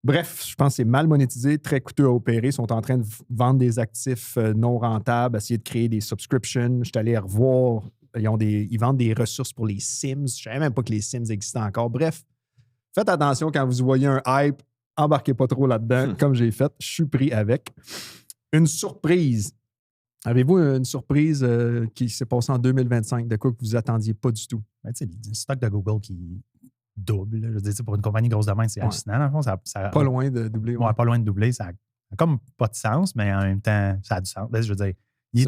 S1: Bref, je pense que c'est mal monétisé, très coûteux à opérer. Ils sont en train de vendre des actifs non rentables, essayer de créer des subscriptions. Je suis allé revoir. Ils vendent des ressources pour les Sims. Je ne savais même pas que les Sims existaient encore. Bref, faites attention quand vous voyez un hype. Embarquez pas trop là-dedans, comme j'ai fait. Je suis pris avec. Une surprise. Avez-vous une surprise qui s'est passée en 2025, de quoi que vous attendiez pas du tout?
S2: Ben, tu sais, le stock de Google qui double. Là, je veux dire, pour une compagnie grosse de même, c'est hallucinant. Dans le fond, ça
S1: Pas loin de doubler.
S2: Ouais, pas loin de doubler. Ça a comme pas de sens, mais en même temps, ça a du sens. Ben, je veux dire, il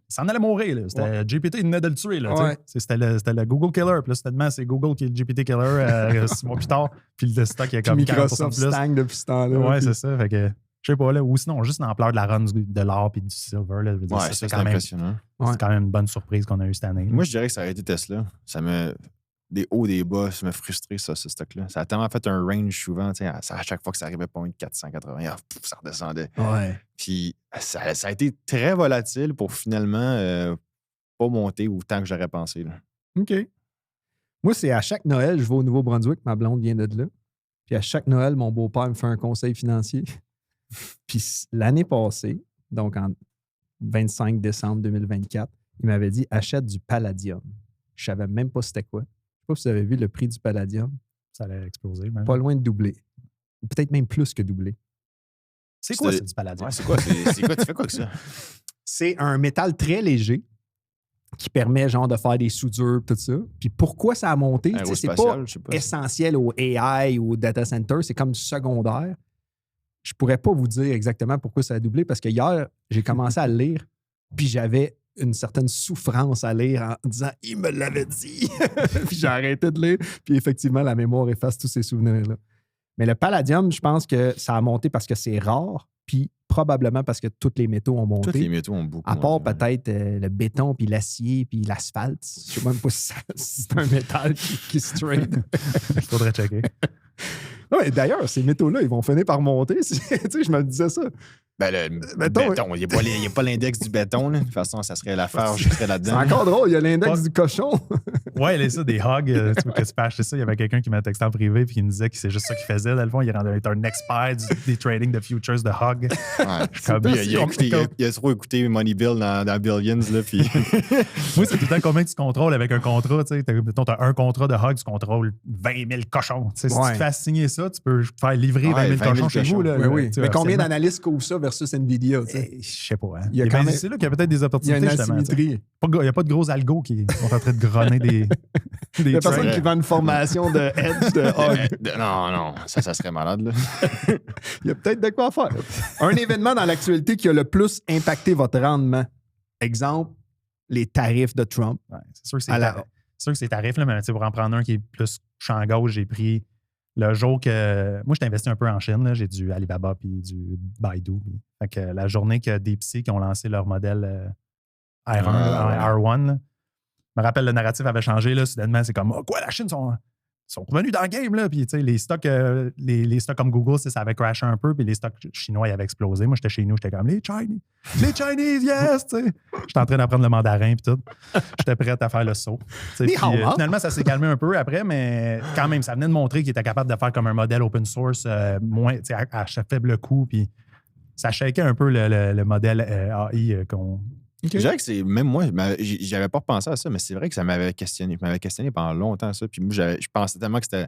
S2: s'en allait mourir. Là. C'était GPT, il venait de le tuer. Là,
S1: Ouais.
S2: c'était le Google Killer. Puis là, soudainement, c'est Google qui est le GPT Killer 6 mois plus tard. Puis le stock, il y a
S1: Puis
S2: comme 40%
S1: Microsoft
S2: de plus.
S1: stagne depuis ce temps-là.
S2: Ouais,
S1: puis-
S2: c'est ça. Fait que, je sais pas, là. Ou sinon, juste l'ampleur de la run de l'or et du silver. Là, je veux dire,
S3: Ouais,
S2: ça,
S3: ça,
S2: c'est
S3: c'est
S2: quand même,
S3: impressionnant.
S1: Ouais.
S2: c'est quand même une bonne surprise qu'on a eue cette année.
S3: Moi, je dirais que ça aurait été Tesla. Ça me. Des hauts, des bas, ça m'a frustré, ça, ce stock-là. Ça a tellement fait un range souvent, tu sais, à chaque fois que ça arrivait pas loin de 480, ça redescendait.
S1: Ouais.
S3: Puis ça a été très volatile pour finalement pas monter autant que j'aurais pensé. Là.
S1: OK. Moi, c'est à chaque Noël, je vais au Nouveau-Brunswick, ma blonde vient de là. Puis à chaque Noël, mon beau-père me fait un conseil financier. Puis l'année passée, donc en 25 décembre 2024, il m'avait dit achète du palladium. Je savais même pas c'était quoi. Je sais pas si vous avez vu le prix du palladium.
S2: Ça allait exploser. Même.
S1: Pas loin de doubler. Peut-être même plus que doubler.
S2: C'est quoi,
S3: C'était-
S2: c'est du palladium?
S3: Ouais, c'est quoi? C'est quoi? Tu fais quoi avec ça?
S1: C'est un métal très léger qui permet genre de faire des soudures, tout ça. Puis pourquoi ça a monté? Tu sais, c'est pas
S3: Aérospatial, je sais pas.
S1: essentiel au AI ou au data center, c'est comme secondaire. Je pourrais pas vous dire exactement pourquoi ça a doublé parce que hier, j'ai commencé à le lire, puis j'avais une certaine souffrance à lire en disant « Il me l'avait dit! » Puis j'ai arrêté de lire, puis effectivement, la mémoire efface tous ces souvenirs-là. Mais le palladium, je pense que ça a monté parce que c'est rare, puis probablement parce que tous les métaux ont monté.
S3: Tous les métaux ont beaucoup.
S1: À part
S3: monté.
S1: peut-être le béton, puis l'acier, puis l'asphalte. Je sais même pas si c'est un métal qui se trade.
S2: Il faudrait checker.
S1: Ouais, d'ailleurs, ces métaux-là, ils vont finir par monter. Tu sais, je me disais ça.
S3: Ben, le
S1: Mettons,
S3: béton, il n'y a pas l'index du béton. Là. De toute façon, ça serait la farge qui serait
S1: C'est
S3: là-dedans.
S1: encore drôle, il y a l'index
S2: Pas-
S1: du cochon.
S2: Ouais, il y a ça, des hogs. Tu peux acheter ça. Il y avait quelqu'un qui m'a texté en privé puis qui me disait que c'est juste ça qu'il faisait. Dans le fond, il est un expert des trading de futures de hogs.
S3: Ouais.
S2: Comme-
S3: Lui, il a trop écouté Money Bill dans Billions. Là, puis...
S2: Moi, c'est tout le temps combien tu contrôles avec un contrat. Tu sais, mettons, t'as un contrat de hog, tu contrôles 20 000 cochons. Tu sais, Si
S1: Ouais.
S2: tu te fais assigner ça, tu peux te faire livrer 20 000 cochons chez vous. Là,
S1: Oui, oui.
S2: Tu
S1: Mais
S2: sais,
S1: combien
S2: absolument.
S1: d'analystes couvrent ça versus Nvidia? Tu sais?
S2: Je sais pas. Hein.
S1: Il y a quand même-
S2: C'est là qu'il y a peut-être des
S1: Il y a
S2: opportunités.
S1: une
S2: justement, tu sais.
S1: asymétrie.
S2: Il n'y a pas de gros algos qui sont en train de grogner des
S1: Il y a personne
S3: vrai.
S1: qui vend une formation de hedge de hog.
S3: Non, ça serait malade. Là.
S1: Il y a peut-être de quoi faire. Un événement dans l'actualité qui a le plus impacté votre rendement. Exemple, les tarifs de Trump.
S2: Ouais, c'est sûr que c'est
S1: À la-
S2: c'est sûr que c'est tarif, là, mais tu sais, pour en prendre un qui est plus champ gauche, j'ai pris le jour que. Moi, je t'ai investi un peu en Chine. Là. J'ai du Alibaba puis du Baidu. Fait que la journée que DeepSeek qui ont lancé leur modèle R1, R1 là, je me rappelle, le narratif avait changé. Là, soudainement, c'est comme quoi, la Chine sont revenus dans le game. Là. Puis, tu sais, les stocks, les stocks comme Google, ça avait crashé un peu. Puis les stocks chinois ils avaient explosé. Moi, j'étais chez nous, j'étais comme les Chinese, yes! Tu sais. J'étais en train d'apprendre le mandarin. Puis tout. J'étais prêt à faire le saut. Tu sais,
S1: Ni
S2: puis,
S1: hao, hein?
S2: finalement, ça s'est calmé un peu après, mais quand même, ça venait de montrer qu'il était capable de faire comme un modèle open source moins, tu sais, à faible coût. Puis ça shakeait un peu le modèle AI qu'on.
S3: Je dirais que c'est. Même moi, j'avais pas repensé à ça, mais c'est vrai que ça m'avait questionné. Je m'avais questionné pendant longtemps ça. Puis moi, je pensais tellement que c'était.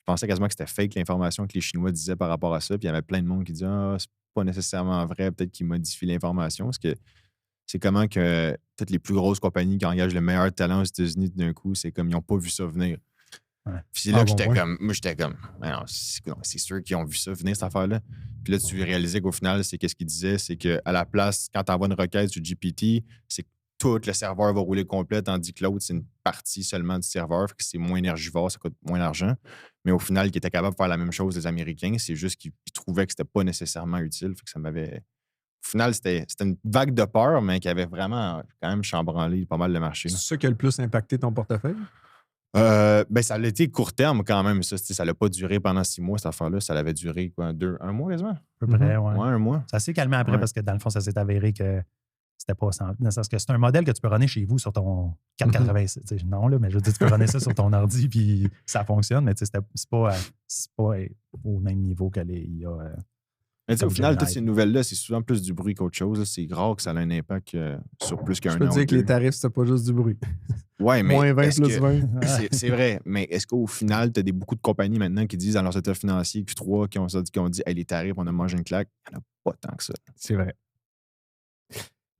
S3: pensais quasiment que c'était fake l'information que les Chinois disaient par rapport à ça. Puis il y avait plein de monde qui disait c'est pas nécessairement vrai, peut-être qu'ils modifient l'information. Parce que c'est comment que toutes les plus grosses compagnies qui engagent le meilleur talent aux États-Unis d'un coup, c'est comme ils n'ont pas vu ça venir.
S2: Ouais.
S3: Puis c'est là que j'étais comme, c'est sûr qu'ils ont vu ça venir, cette affaire-là. Puis là, tu réalisais qu'au final, c'est qu'est-ce qu'ils disaient, c'est qu'à la place, quand tu envoies une requête sur GPT, c'est que tout le serveur va rouler complet, tandis que l'autre, c'est une partie seulement du serveur, fait que c'est moins énergivore, ça coûte moins d'argent. Mais au final, ils étaient capables de faire la même chose, les Américains, c'est juste qu'ils trouvaient que c'était pas nécessairement utile, fait que ça m'avait... Au final, c'était une vague de peur, mais qui avait vraiment quand même chambranlé pas mal le marché.
S1: C'est ça qui a le plus impacté ton portefeuille?
S3: Ben, ça a été court terme quand même. Ça l'a pas duré pendant 6 mois, cette affaire-là. Ça l'avait duré quoi, 1 mois quasiment?
S2: À peu près, ouais.
S3: Ouais, 1 mois.
S2: Ça s'est calmé après parce que dans le fond, ça s'est avéré que c'était pas sans. Parce que c'est un modèle que tu peux runner chez vous sur ton 486. Non, là, mais je veux dire, tu peux runner ça sur ton ordi puis ça fonctionne, mais c'est pas au même niveau que les IA.
S3: Mais au final, toutes ces nouvelles-là, c'est souvent plus du bruit qu'autre chose. C'est rare que ça ait un impact sur plus qu'un an.
S1: Je peux te dire que les tarifs, c'est pas juste du bruit.
S3: Ouais, mais
S1: moins 20 plus 20.
S3: C'est vrai, mais est-ce qu'au final, tu as beaucoup de compagnies maintenant qui disent dans leur état financier, Q3, qui ont dit hey, les tarifs, on a mangé une claque? Il n'y en a pas tant que ça.
S1: C'est vrai.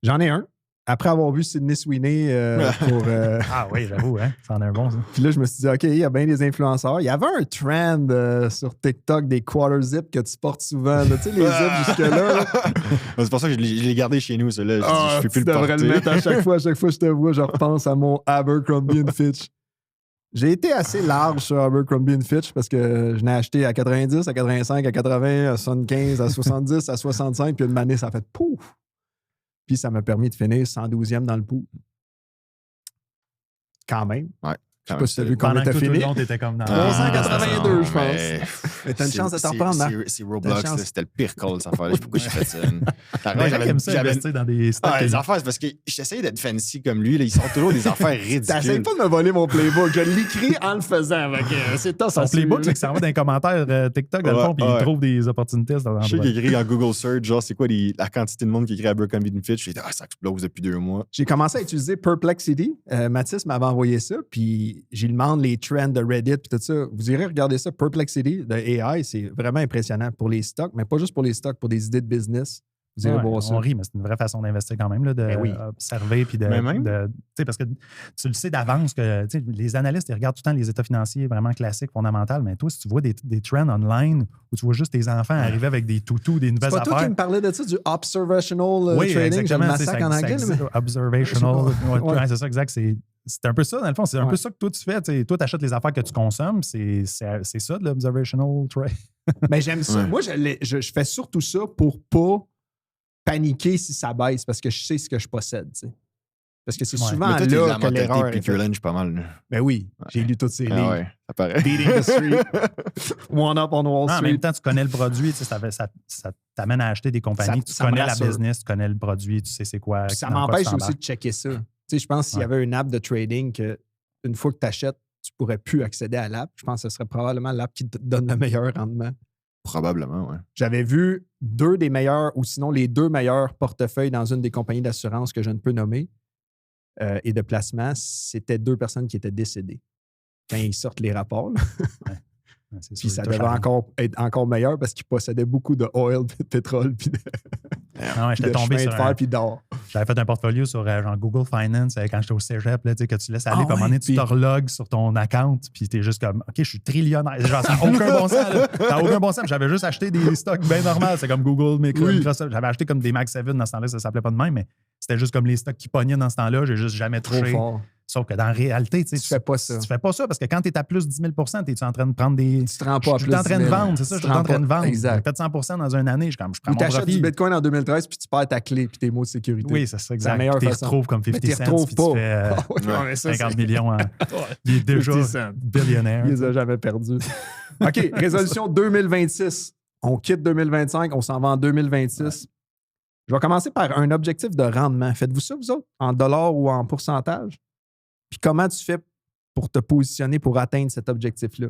S1: J'en ai un. Après avoir vu Sydney Sweeney pour...
S2: Ah oui, j'avoue, hein? Ça en est un bon, ça.
S1: Puis là, je me suis dit, OK, il y a bien des influenceurs. Il y avait un trend sur TikTok des quarter zip que tu portes souvent. Tu sais, les zips jusque-là. Là.
S3: C'est pour ça que je l'ai gardé chez nous, celui-là. Je peux plus le porter.
S1: Tu devrais le mettre à chaque fois. À chaque fois que je te vois, je repense à mon Abercrombie & Fitch. J'ai été assez large sur Abercrombie & Fitch parce que je l'ai acheté à 90, à 85, à 80, à 75, à 70, à 65. Puis une année, ça a fait pouf! Puis ça m'a permis de finir 112e dans le pool. Quand même.
S3: Ouais.
S1: Je sais pas si tu as vu combien t'as fini.
S2: Tout le t'étais comme dans
S1: 382, je pense. Mais t'as une chance de t'en prendre, hein?
S3: C'est Roblox, c'était le pire call, cette affaire-là. Je sais pas pourquoi j'ai fait ça.
S2: J'aime ça investir dans des stocks.
S3: Les affaires, c'est parce que j'essaye d'être fancy comme lui. Là, ils sortent toujours des affaires ridicules.
S1: T'essayes pas de me voler mon playbook. Je l'écris en le faisant. C'est top.
S2: Son playbook, c'est que ça va dans les commentaires TikTok, dans le fond, puis il trouve des opportunités.
S3: Je sais qu'il écrit en Google Search, genre, c'est quoi la quantité de monde qui écrit Abercrombie & Fitch. J'ai dit, ça explose depuis 2 mois.
S1: J'ai commencé à utiliser Perplexity. Mathis m'avait envoyé ça, puis j'y demande les trends de Reddit et tout ça. Vous irez regarder ça. Perplexity de AI, c'est vraiment impressionnant pour les stocks, mais pas juste pour les stocks, pour des idées de business. Vous irez voir ça.
S2: On rit, mais c'est une vraie façon d'investir quand même, là, observer puis de parce que tu le sais d'avance que les analystes, ils regardent tout le temps les états financiers vraiment classiques, fondamentaux, mais toi, si tu vois des trends online où tu vois juste tes enfants arriver avec des toutous, des nouvelles affaires.
S1: C'est pas toi qui me parlais de ça, du observational trading, j'ai le massacre en anglais.
S2: Observational, c'est ça, exact. C'est un peu ça, dans le fond. C'est un peu ça que toi, tu fais. T'sais, toi, tu achètes les affaires que tu consommes. C'est ça, de l'observational trade.
S1: Mais j'aime ça. Ouais. Moi, je fais surtout ça pour pas paniquer si ça baisse parce que je sais ce que je possède. T'sais. Parce que c'est souvent là que l'erreur est
S3: Peter Lynch pas mal.
S1: Ben oui, j'ai lu toutes ces livres.
S3: Ouais, ça paraît.
S1: Beating the Street. One Up on Wall Street.
S2: En même temps, tu connais le produit. Ça t'amène à acheter des compagnies. Tu connais la business, tu connais le produit, tu sais c'est quoi.
S1: Puis ça m'empêche aussi de checker ça. Tu sais, je pense qu'il y avait une app de trading que une fois que tu achètes, tu ne pourrais plus accéder à l'app. Je pense que ce serait probablement l'app qui te donne le meilleur rendement.
S3: Probablement, oui.
S1: J'avais vu 2 des meilleurs, ou sinon les 2 meilleurs portefeuilles dans une des compagnies d'assurance que je ne peux nommer et de placement. C'était 2 personnes qui étaient décédées quand ils sortent les rapports. Puis ça devait être encore meilleur parce qu'ils possédaient beaucoup de oil, de pétrole, puis de,
S2: j'étais tombé sur
S1: fer, puis d'or.
S2: J'avais fait un portfolio sur genre Google Finance quand j'étais au cégep, là, que tu laisses aller, puis à un moment donné, tu t'orlogues sur ton account, puis t'es juste comme, OK, je suis trillionnaire. Genre, ça n'a aucun bon sens, là. Ça n'a aucun bon sens. J'avais juste acheté des stocks bien normaux. C'est comme Google, Microsoft. J'avais acheté comme des Mag 7 dans ce temps-là, ça s'appelait pas de même, mais c'était juste comme les stocks qui pognaient dans ce temps-là. J'ai juste jamais touché.
S1: Trop fort.
S2: Sauf que dans la réalité, tu
S1: fais pas ça.
S2: Tu fais pas ça parce que quand tu es à plus de 10 000 t'es-tu en train de prendre des.
S1: Tu te rends pas à plus de 10 000.
S2: Je suis en train de vendre, c'est ça. Je suis en train de vendre.
S1: Exact.
S2: J'ai fait 100 dans une année. Je prends mon profit.
S1: Tu achètes du Bitcoin en 2013 puis tu perds ta clé puis tes mots de sécurité.
S2: Oui, c'est ça, exact.
S1: C'est la meilleure façon.
S2: Tu te retrouves comme 50 Cent.
S1: Tu retrouves
S2: pas. 50 millions. Il est déjà billionnaire.
S1: Il les a jamais perdus. OK, résolution 2026. On quitte 2025, on s'en va en 2026. Ouais. Je vais commencer par un objectif de rendement. Faites-vous ça, vous autres, en dollars ou en pourcentage? Puis comment tu fais pour te positionner pour atteindre cet objectif-là?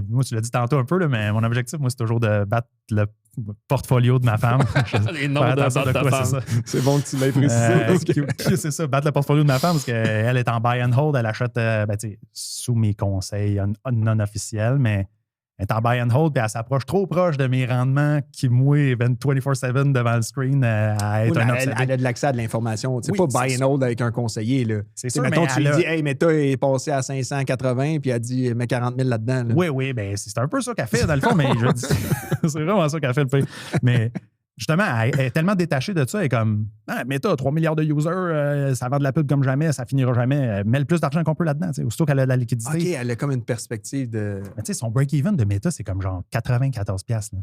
S2: Moi, tu l'as dit tantôt un peu, là, mais mon objectif, moi, c'est toujours de battre portfolio de ma femme.
S4: Les noms
S2: Faire
S4: de
S2: attention
S4: ta
S2: quoi,
S4: femme.
S2: c'est ça.
S1: C'est bon que tu l'aies précisé.
S2: C'est ça, battre le portfolio de ma femme parce qu'elle est en buy and hold. Elle achète sous mes conseils non officiels, mais elle est en buy and hold puis elle s'approche trop proche de mes rendements qui, moi, 24/7 devant le screen à être un obsédé.
S1: Elle a de l'accès à de l'information. C'est
S2: Oui,
S1: pas
S2: c'est
S1: buy and
S2: ça.
S1: hold avec un conseiller. Là.
S2: C'est sûr,
S1: mettons,
S2: mais
S1: tu lui
S2: elle a-
S1: dis, hey, Meta est passé à 580, puis elle dit, mets 40 000 là-dedans. Là.
S2: Oui, ben c'est un peu ça qu'elle fait, dans le fond, mais je dis, c'est vraiment ça qu'elle fait le pire. Mais justement, elle est tellement détachée de ça, elle est comme, Meta, 3 milliards de users, ça vend de la pub comme jamais, ça finira jamais. Mets le plus d'argent qu'on peut là-dedans, t'sais, aussitôt qu'elle a de la liquidité.
S1: OK, elle a comme une perspective de.
S2: Mais tu sais, son break-even de Meta, c'est comme genre 94$. Là.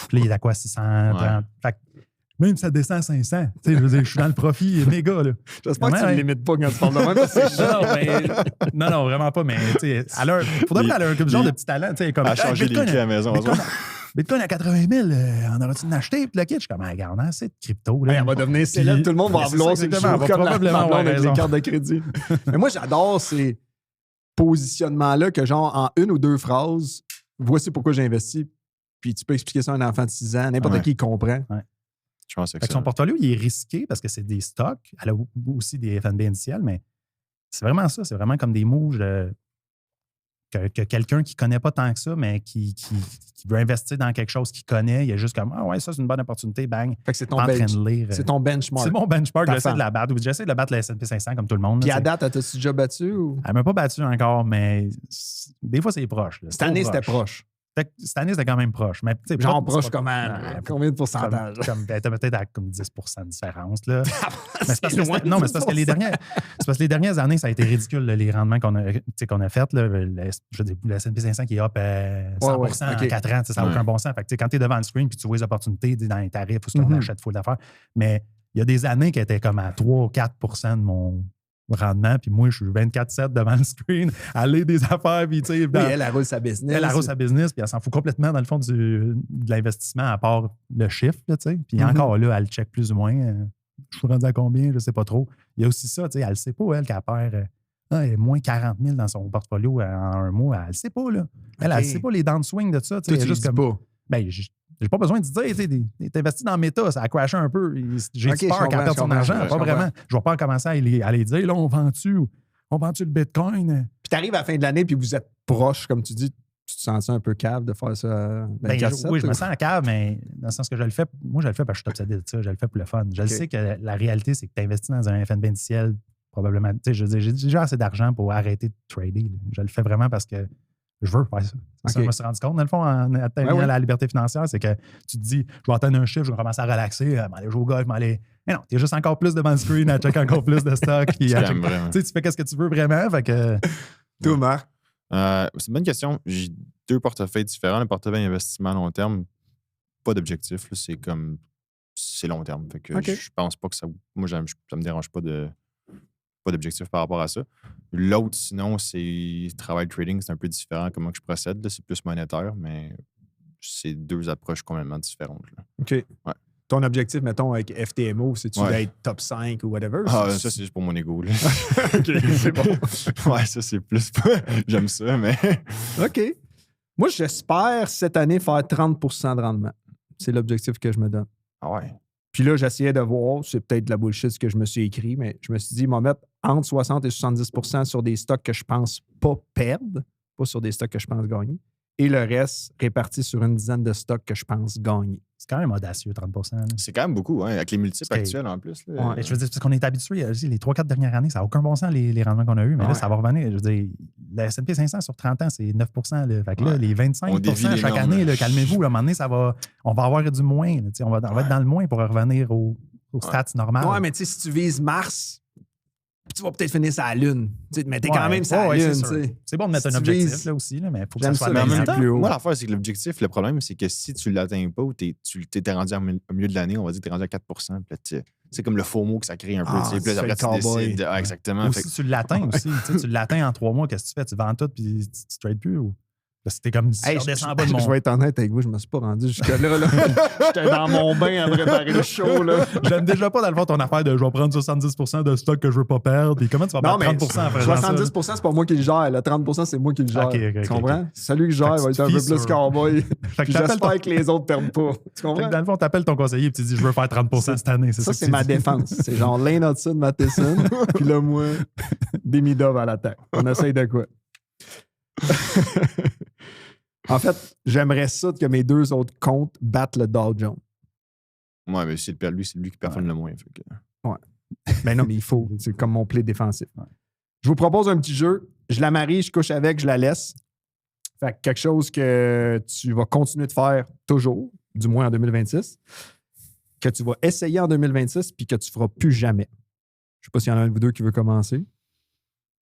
S2: Puis là, il est à quoi, 630? Fait que même si ça descend à 500, tu sais, je veux dire, je suis dans le profit méga, là.
S1: J'espère que tu ne limites pas quand tu parles de même, parce que c'est chiant.
S2: Non, vraiment pas, mais tu sais, faudrait qu'elle ait un genre de petit talent, tu sais, comme.
S3: À changer les clés à la maison.
S2: Bitcoin à 80 000, en auras-tu une acheté? Puis le kit, je suis comme, regarde, c'est de crypto. Là.
S1: Elle va devenir célèbre. Tout le monde va en vouloir ces
S2: exactement,
S1: jours
S2: elle va
S1: comme
S2: probablement
S1: la blonde
S2: avoir
S1: avec les
S2: raison.
S1: cartes de crédit. Mais moi, j'adore ces positionnements-là que, genre, en une ou deux phrases, voici pourquoi j'ai investi. Puis tu peux expliquer ça à un enfant de 6 ans. N'importe qui comprend.
S3: Je pense que
S2: Fait que son portfolio, il est risqué parce que c'est des stocks. Elle a aussi des FNB indiciels, mais c'est vraiment ça. C'est vraiment comme des moves que quelqu'un qui ne connaît pas tant que ça, mais qui veut investir dans quelque chose qu'il connaît, il est juste comme, ah ouais, ça, c'est une bonne opportunité, bang.
S1: Fait que c'est ton,
S2: Pas en train de lire.
S1: c'est ton benchmark.
S2: C'est mon benchmark.
S1: Ta
S2: J'essaie
S1: femme.
S2: de la battre. J'essaie de la battre la S&P 500 comme tout le monde.
S1: Puis
S2: là,
S1: à
S2: tu sais.
S1: date, elle t'a-tu déjà battu? Ou...
S2: Elle ne m'a pas battu encore, mais des fois, c'est proche. Là.
S1: Cette année,
S2: Trop
S1: c'était proche.
S2: Cette année, c'était quand même proche. Mais, tu sais,
S1: Genre
S2: pas-
S1: proche
S2: c'est pas-
S1: comment?
S2: Non,
S1: Combien de pourcentage?
S2: Elle était peut-être à comme 10 de différence. Là. Mais c'est parce que
S1: loin,
S2: non, mais c'est parce que les dernières années, ça a été ridicule, là, les rendements qu'on a fait. Là, je veux dire, le S&P 500 qui est up 100% en 4 ans, ça n'a aucun bon sens. Fait que, quand tu es devant le screen et tu vois les opportunités dans les tarifs ou ce qu'on achète, full d'affaires. Mais il y a des années qui étaient comme à 3 ou 4% de mon rendement, puis moi, je suis 24/7 devant le screen, à lire des affaires, puis tu sais...
S1: Oui, elle roule sa business.
S2: Elle arrose sa business, puis elle s'en fout complètement, dans le fond, de l'investissement, à part le chiffre, là, tu sais. Puis encore là, elle check plus ou moins. Je suis rendu à combien, je ne sais pas trop. Il y a aussi ça, tu sais, elle ne sait pas, elle, qu'elle perd elle est moins 40 000 dans son portfolio en un mois. Elle ne sait pas, là. Elle ne sait pas les downswings de ça.
S1: Toi, tu
S2: juste
S1: dis
S2: comme,
S1: pas.
S2: ben, j'ai pas besoin de dire, tu sais, t'es investi dans Meta, ça a crashé un peu. J'ai
S1: Ok,
S2: peur qu'elle perde son argent.
S1: je
S2: Pas vraiment. Je vais pas commencer à les dire, là, on vend-tu le Bitcoin?
S1: Puis t'arrives à la fin de l'année, puis vous êtes proche, comme tu dis, tu te sens un peu cave de faire ça?
S2: Oui, je me sens en cave, mais dans le sens que je le fais. Moi, je le fais parce que je suis obsédé de ça. Je le fais pour le fun. Je le sais que la réalité, c'est que tu investis dans un FNB indiciel, probablement. Tu sais, je veux dire, j'ai déjà assez d'argent pour arrêter de trader. Là. Je le fais vraiment parce que je veux faire ça. Ça, je me suis rendu compte, dans le fond, en atteignant la liberté financière, c'est que tu te dis, je vais atteindre un chiffre, je vais commencer à relaxer, m'aller jouer au golf, m'aller. Mais non, t'es juste encore plus devant le screen, à checker encore plus de stock. Puis tu fais qu'est-ce que tu veux vraiment. Fait que.
S1: Toi, Marc?
S3: C'est une bonne question. J'ai 2 portefeuilles différents. Le portefeuille investissement à long terme, pas d'objectif. Là, c'est comme. C'est long terme. Fait que je pense pas que ça. Moi, ça me dérange pas de. Pas d'objectif par rapport à ça. L'autre, sinon, c'est travail trading, c'est un peu différent comment que je procède. Là. C'est plus monétaire, mais c'est 2 approches complètement différentes. Là.
S1: OK.
S3: Ouais.
S1: Ton objectif, mettons, avec FTMO, c'est-tu d'être top 5 ou whatever?
S3: Ah, ça, c'est juste pour mon ego. Là.
S1: OK, c'est bon.
S3: Ouais, ça, c'est plus. J'aime ça, mais.
S1: OK. Moi, j'espère cette année faire 30 de rendement. C'est l'objectif que je me donne.
S3: Ah ouais.
S1: Puis là, j'essayais de voir, c'est peut-être de la bullshit ce que je me suis écrit, mais je me suis dit, je vais mettre entre 60 et 70 sur des stocks que je pense pas perdre, pas sur des stocks que je pense gagner, et le reste réparti sur une dizaine de stocks que je pense gagner.
S2: C'est quand même audacieux, 30 là.
S3: C'est quand même beaucoup, hein, avec les multiples actuels en plus. Là.
S2: Ouais, je veux dire, parce qu'on est habitué, les 3-4 dernières années, ça n'a aucun bon sens, les rendements qu'on a eus, mais là, ça va revenir. Je veux dire, la S&P 500 sur 30 ans, c'est 9 là. Fait que là, les 25 chaque année, là, calmez-vous, là, à un moment donné, on va avoir du moins. Là, on va être dans le moins pour revenir aux stats normales.
S1: Ouais, mais tu sais, si tu vises Mars, tu vas peut-être finir sur la Lune. Mais t'es quand même sur la Lune.
S2: C'est bon de mettre un objectif là aussi, là, mais il faut que ça soit
S3: mais en même temps,
S1: plus haut.
S3: moi, l'affaire, c'est que l'objectif, le problème, c'est que si tu ne l'atteins pas ou tu t'es rendu au milieu de l'année, on va dire que tu es rendu à 4 puis c'est comme le faux mot que ça crée un peu. Puis après, tu décides. Exactement.
S2: Ou si tu l'atteins aussi. Tu l'atteins en 3 mois, qu'est-ce que tu fais? Tu vends tout puis tu trades plus? Ou... Parce que t'es comme,
S1: Hey,
S2: je redescends en bas de
S1: je
S2: mon...
S1: vais être honnête avec vous, je me suis pas rendu jusque-là. Là. J'étais dans mon bain à préparer le show. Là.
S2: J'aime déjà pas, dans le fond, ton affaire de je vais prendre 70% de stock que je veux pas perdre. Puis comment tu vas
S1: Non,
S2: perdre
S1: mais
S2: 30% après
S1: 70%, c'est pas moi qui le gère. Le 30%, c'est moi qui le gère. Tu comprends? Celui qui gère va être un peu plus cowboy.
S2: Fait que
S1: J'espère que les autres perdent pas. Tu
S2: Fait
S1: comprends?
S2: que dans le fond, t'appelles ton conseiller et tu dis je veux faire 30% cette année.
S1: Ça,
S2: que
S1: c'est
S2: tu
S1: ma
S2: dis.
S1: défense. C'est genre Lane Hudson, Matheson, puis là, moi, Demidov à l'attaque. On essaye de quoi? En fait, j'aimerais ça que mes 2 autres comptes battent le Dow Jones.
S3: Ouais, mais c'est lui qui performe le moins. Fait que...
S1: Ouais. Ben non, mais il faut. C'est comme mon play défensif. Ouais. Je vous propose un petit jeu. Je la marie, je couche avec, je la laisse. Fait que quelque chose que tu vas continuer de faire toujours, du moins en 2026, que tu vas essayer en 2026 puis que tu feras plus jamais. Je sais pas s'il y en a un de vous deux qui veut commencer.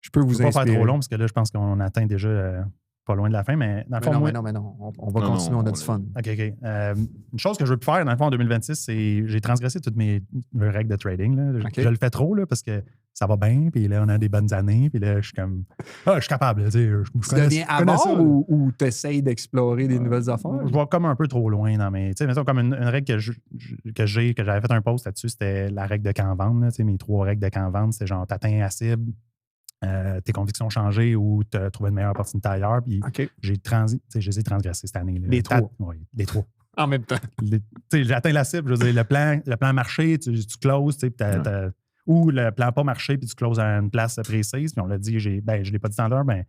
S1: Je peux vous
S2: Je peux pas
S1: inspirer.
S2: faire trop long parce que là, je pense qu'on atteint déjà pas loin de la fin, mais dans le fond,
S1: mais non. On va continuer, on a du fun.
S2: OK. Une chose que je veux plus faire, dans le fond, en 2026, c'est j'ai transgressé toutes mes règles de trading. Là. Je le fais trop là, parce que ça va bien, puis là, on a des bonnes années, puis là, je suis comme... je suis capable. Tu
S1: deviens avare ou tu essayes d'explorer des nouvelles affaires?
S2: Je vois comme un peu trop loin dans mes... Tu sais, mettons, comme une règle que j'avais fait un post là-dessus, c'était la règle de quand vendre. Mes 3 règles de quand vendre, c'est genre, t'atteins la cible, tes convictions ont changé ou tu as trouvé une meilleure opportunité ailleurs. Puis je les ai transgressés cette année. Là.
S1: Les 3.
S2: Oui, les 3.
S1: En même temps.
S2: J'ai atteint la cible. Je veux dire, le plan marché, tu closes, ou le plan pas marché, puis tu closes à une place précise. Puis on l'a dit, je ne l'ai pas dit dans l'heure, mais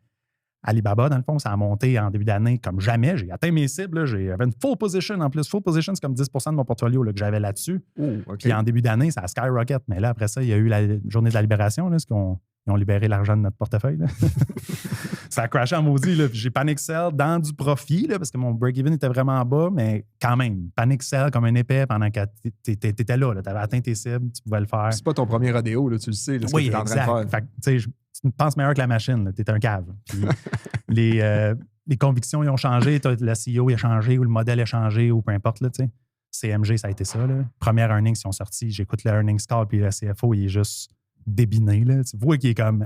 S2: Alibaba, dans le fond, ça a monté en début d'année comme jamais. J'ai atteint mes cibles. J'avais une full position en plus. Full position, c'est comme 10% de mon portfolio là, que j'avais là-dessus. Puis en début d'année, ça a skyrocket. Mais là, après ça, il y a eu la journée de la libération, là, ils ont libéré l'argent de notre portefeuille. Là. Ça a crashé en maudit. Là. Puis j'ai panic sell dans du profit là, parce que mon break-even était vraiment bas, mais quand même, panic sell comme un épais pendant que tu étais là. Tu avais atteint tes cibles, tu pouvais le faire.
S1: C'est pas ton premier rodéo, là, tu le sais. Là, ce
S2: oui,
S1: que tu es en train de faire.
S2: Fait que, tu penses meilleur que la machine. Tu es un cave. Puis les convictions ils ont changé. Le CEO il a changé ou le modèle a changé ou peu importe. Là, CMG, ça a été ça. Là. Première earnings, ils sont sortis. J'écoute le earnings call puis le CFO, il est juste débiné. Là. Tu vois qu'il est comme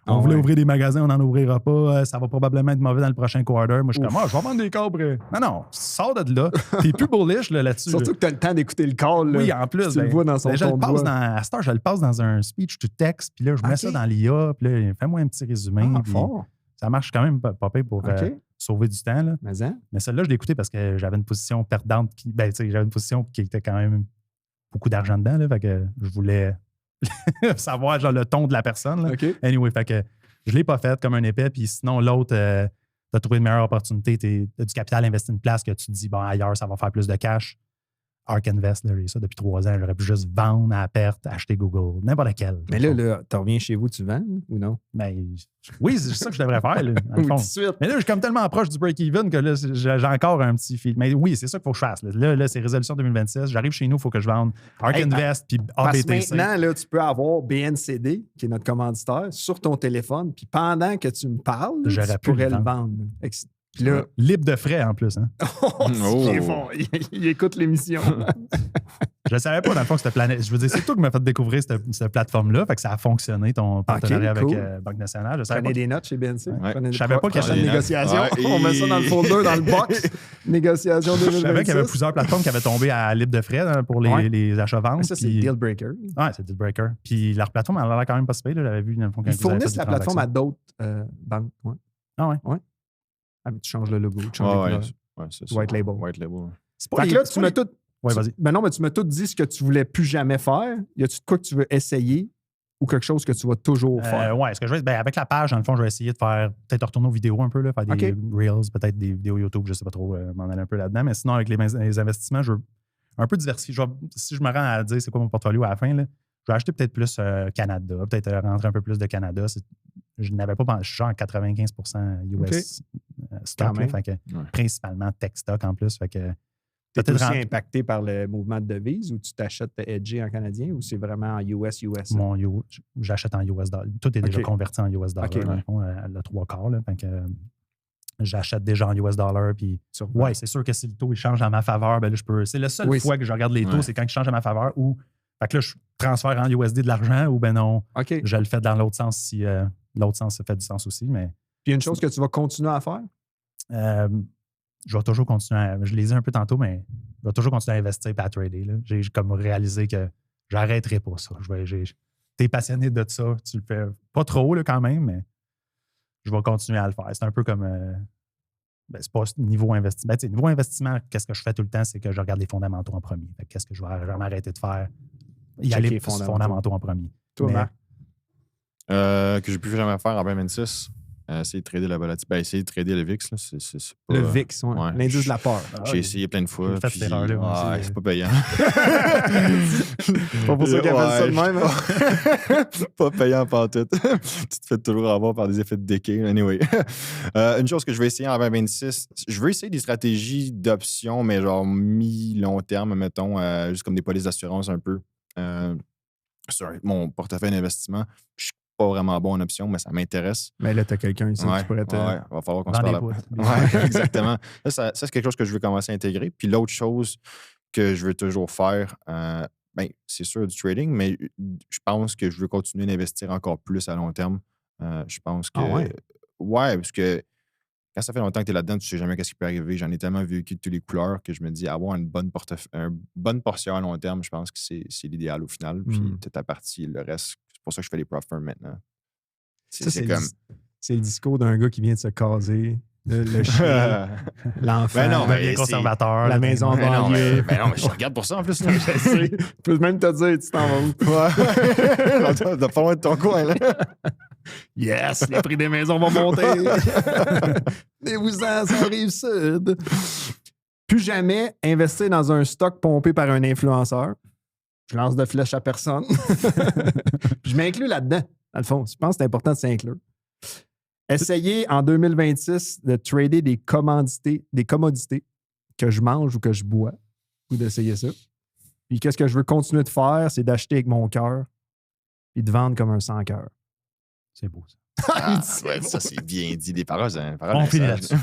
S2: on voulait ouvrir des magasins, on n'en ouvrira pas. Ça va probablement être mauvais dans le prochain quarter. Moi, je suis comme, je vais vendre des calls après. Non, sors de là. T'es plus bullish là-dessus.
S1: Surtout que tu as le temps d'écouter le call. Là.
S2: Oui, en plus.
S1: Tu le vois dans son ton de voix.
S2: À cette heure, je le passe dans un speech to text, puis là, je mets ça dans l'IA, puis là, fais-moi un petit résumé.
S1: Fort.
S2: Ça marche quand même pas pire pour sauver du temps. Là. Mais celle-là, je l'ai écoutée parce que j'avais une position perdante. J'avais une position qui était quand même beaucoup d'argent dedans. Là, fait que je voulais savoir genre, le ton de la personne. Là. Anyway, fait que je ne l'ai pas faite comme un épais. Puis sinon, l'autre, tu as trouvé une meilleure opportunité. Tu as du capital investi une place que tu te dis, bon, ailleurs, ça va faire plus de cash. Ark Invest, j'ai ça depuis 3 ans. J'aurais pu juste vendre à perte, acheter Google, n'importe lequel.
S1: Mais là, tu reviens chez vous, tu vends ou non?
S2: Ben, oui, c'est ça que je devrais faire. Là,
S1: oui, tout de suite.
S2: Mais là, je suis comme tellement proche du break-even que là, j'ai encore un petit fil. Mais oui, c'est ça qu'il faut que je fasse. Là c'est résolution 2026. J'arrive chez nous, il faut que je vende Ark Invest puis ABTC.
S1: Parce que maintenant, là, tu peux avoir BNCD, qui est notre commanditaire, sur ton téléphone. Puis pendant que tu me parles, tu pourrais le vendre. Puis là,
S2: libre de frais en plus. Hein?
S1: Il écoute l'émission.
S2: Je ne savais pas, dans le fond, que cette planète. Je veux dire, c'est toi qui m'as fait découvrir cette plateforme-là. Fait que ça a fonctionné, ton partenariat avec Banque Nationale. Je savais
S1: Prenez des notes chez BNC.
S2: Je savais pas qu'il y avait
S1: des négociations. On met ça dans le folder, dans le box. Négociation 2026.
S2: Je savais qu'il y avait plusieurs plateformes qui avaient tombé à libre de frais pour les achats-ventes.
S1: Ça, c'est Deal Breaker.
S2: Oui, c'est Deal Breaker. Puis leur plateforme, elle a l'air quand même pas si pire. J'avais vu, dans le fond,
S1: ils fournissent la plateforme à d'autres banques.
S2: Ah ouais?
S1: Ouais. Ah, mais tu changes le logo, tu changes les couleurs.
S3: C'est ça.
S1: White label.
S2: Fait
S1: que là, tu m'as tout...
S2: Ouais, vas-y.
S1: Ben non, mais tu m'as tout dit ce que tu voulais plus jamais faire. Y a-tu de quoi que tu veux essayer ou quelque chose que tu vas toujours faire?
S2: Ouais, ce que je vais... avec la page, dans le fond, je vais essayer de faire... Peut-être retourner aux vidéos un peu, là, faire des Reels, peut-être des vidéos YouTube, je sais pas trop, m'en aller un peu là-dedans. Mais sinon, avec les investissements, je veux un peu diversifier. Si je me rends à dire c'est quoi mon portfolio à la fin, là, je vais acheter peut-être plus Canada, peut-être rentrer un peu plus de Canada. Je n'avais pas pensé, je suis genre 95% US stock, là, fait que, principalement tech stock en plus. Fait que
S1: t'es aussi impacté par le mouvement de devises ou tu t'achètes edgé en canadien ou c'est vraiment en US?
S2: J'achète en US dollar. Tout est déjà converti en US dollar. Le 3/4. Là, fait que, j'achète déjà en US dollar. Puis, c'est sûr que si le taux il change en ma faveur, ben là, je peux. C'est la seule fois que je regarde les taux, c'est quand ils changent en ma faveur ou. Fait que là, je transfère en USD de l'argent ou ben non, je le fais dans l'autre sens si l'autre sens ça fait du sens aussi. Mais
S1: puis il y a une chose que tu vas continuer à faire?
S2: Je vais toujours continuer je l'ai dit un peu tantôt, mais je vais toujours continuer à investir et à trader. Là. J'ai comme réalisé que j'arrêterai pas ça. T'es passionné de ça, tu le fais pas trop là, quand même, mais je vais continuer à le faire. C'est un peu comme c'est pas niveau investissement. Niveau investissement, qu'est-ce que je fais tout le temps, c'est que je regarde les fondamentaux en premier. Qu'est-ce que je vais jamais arrêter de faire? Y aller sur les fondamentaux en premier.
S1: Toi, Marc?
S3: Que j'ai pu jamais faire en 2026. Essayer de trader la volatilité. Essayer de trader le VIX. Là, c'est pas,
S1: le VIX, ouais. L'indice de la peur.
S3: J'ai essayé plein de fois.
S2: J'ai fait cette erreur-là.
S3: C'est pas payant.
S1: Pas pour ça qu'il a fait ça de même. Hein?
S3: Pas payant pas tout. Tu te fais toujours avoir par des effets de decay. Anyway. Une chose que je vais essayer en 2026, je veux essayer des stratégies d'options, mais genre mi-long terme, mettons, juste comme des polices d'assurance un peu. Sur mon portefeuille d'investissement. Je suis pas vraiment bon en option, mais ça m'intéresse.
S1: Mais là, tu as quelqu'un ici qui pourrait te...
S3: Ouais, va falloir qu'on se parle. Ouais, exactement. Ça, c'est quelque chose que je veux commencer à intégrer. Puis l'autre chose que je veux toujours faire, c'est sûr du trading, mais je pense que je veux continuer d'investir encore plus à long terme. Je pense que... Ouais, parce que quand ça fait longtemps que tu es là-dedans, tu sais jamais ce qui peut arriver. J'en ai tellement vécu de toutes les couleurs que je me dis avoir une bonne portion à long terme, je pense que c'est l'idéal au final. Puis tu ta partie, le reste, c'est pour ça que je fais les prop firms maintenant. C'est comme...
S1: C'est le discours d'un gas qui vient de se caser. Le chien, l'enfant,
S2: le conservateur,
S1: la maison en banlieue.
S3: Mais je regarde pour ça en plus.
S1: Je sais. Je peux même te dire, tu t'en vas où?
S3: Ouais. T'as pas loin de ton coin, là.
S1: Yes, les prix des maisons vont monter. Venez-vous-en, ça arrive sud. Plus jamais investir dans un stock pompé par un influenceur. Je lance de flèches à personne. Je m'inclus là-dedans, dans le fond. Je pense que c'est important de s'inclure. Essayez en 2026 de trader des commodités que je mange ou que je bois, ou d'essayer ça. Puis qu'est-ce que je veux continuer de faire, c'est d'acheter avec mon cœur et de vendre comme un sans-cœur.
S2: C'est beau, ça.
S3: Ça, c'est bien dit. Des paroles.
S2: On finit là-dessus.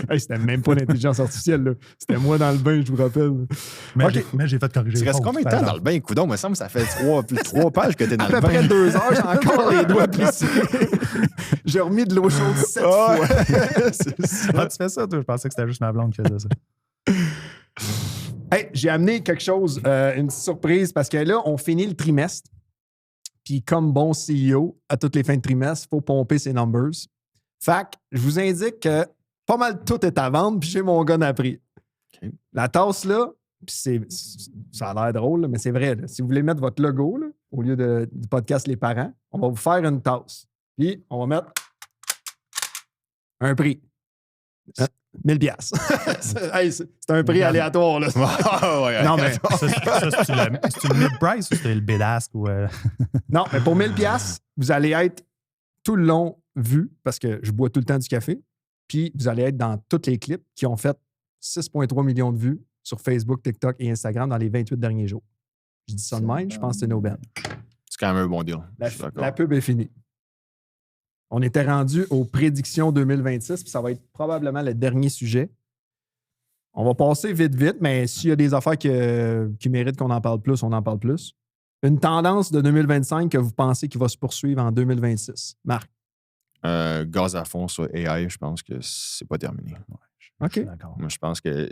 S1: Hey, c'était même pas l'intelligence artificielle. Là. C'était moi dans le bain, je vous rappelle.
S2: Mais j'ai fait corriger.
S3: Tu restes combien de temps dans le bain, coudon? Il me semble que ça fait 3 pages que t'es dans le bain.
S1: À peu près 2 heures, j'ai encore les doigts plissés. J'ai remis de l'eau chaude 7 fois.
S2: Tu fais ça, toi? Je pensais que c'était juste ma blonde qui faisait ça.
S1: Hey, j'ai amené quelque chose, une petite surprise, parce que là, on finit le trimestre. Puis comme bon CEO, à toutes les fins de trimestre, il faut pomper ses numbers. Fait que je vous indique que pas mal tout est à vendre, puis j'ai mon gun à prix. Okay. La tasse, là, ça a l'air drôle, là, mais c'est vrai. Là, si vous voulez mettre votre logo là, au lieu du podcast Les Parents, on va vous faire une tasse. Puis on va mettre un prix. 1000 piastres. C'est un prix aléatoire, là.
S2: Non, mais c'est le mid-price ou c'est le bid-ask?
S1: Non, mais pour 1000 piastres, vous allez être tout le long vu, parce que je bois tout le temps du café, puis vous allez être dans tous les clips qui ont fait 6,3 millions de vues sur Facebook, TikTok et Instagram dans les 28 derniers jours. Je dis ça de même, je pense que c'est no ben.
S3: C'est quand même un bon deal.
S1: La pub est finie. On était rendu aux prédictions 2026, puis ça va être probablement le dernier sujet. On va passer vite, mais s'il y a des affaires qui méritent qu'on en parle plus, on en parle plus. Une tendance de 2025 que vous pensez qui va se poursuivre en 2026. Marc?
S3: Gaz à fond sur AI, je pense que c'est pas terminé.
S1: OK.
S3: Je suis d'accord. Moi, je pense que...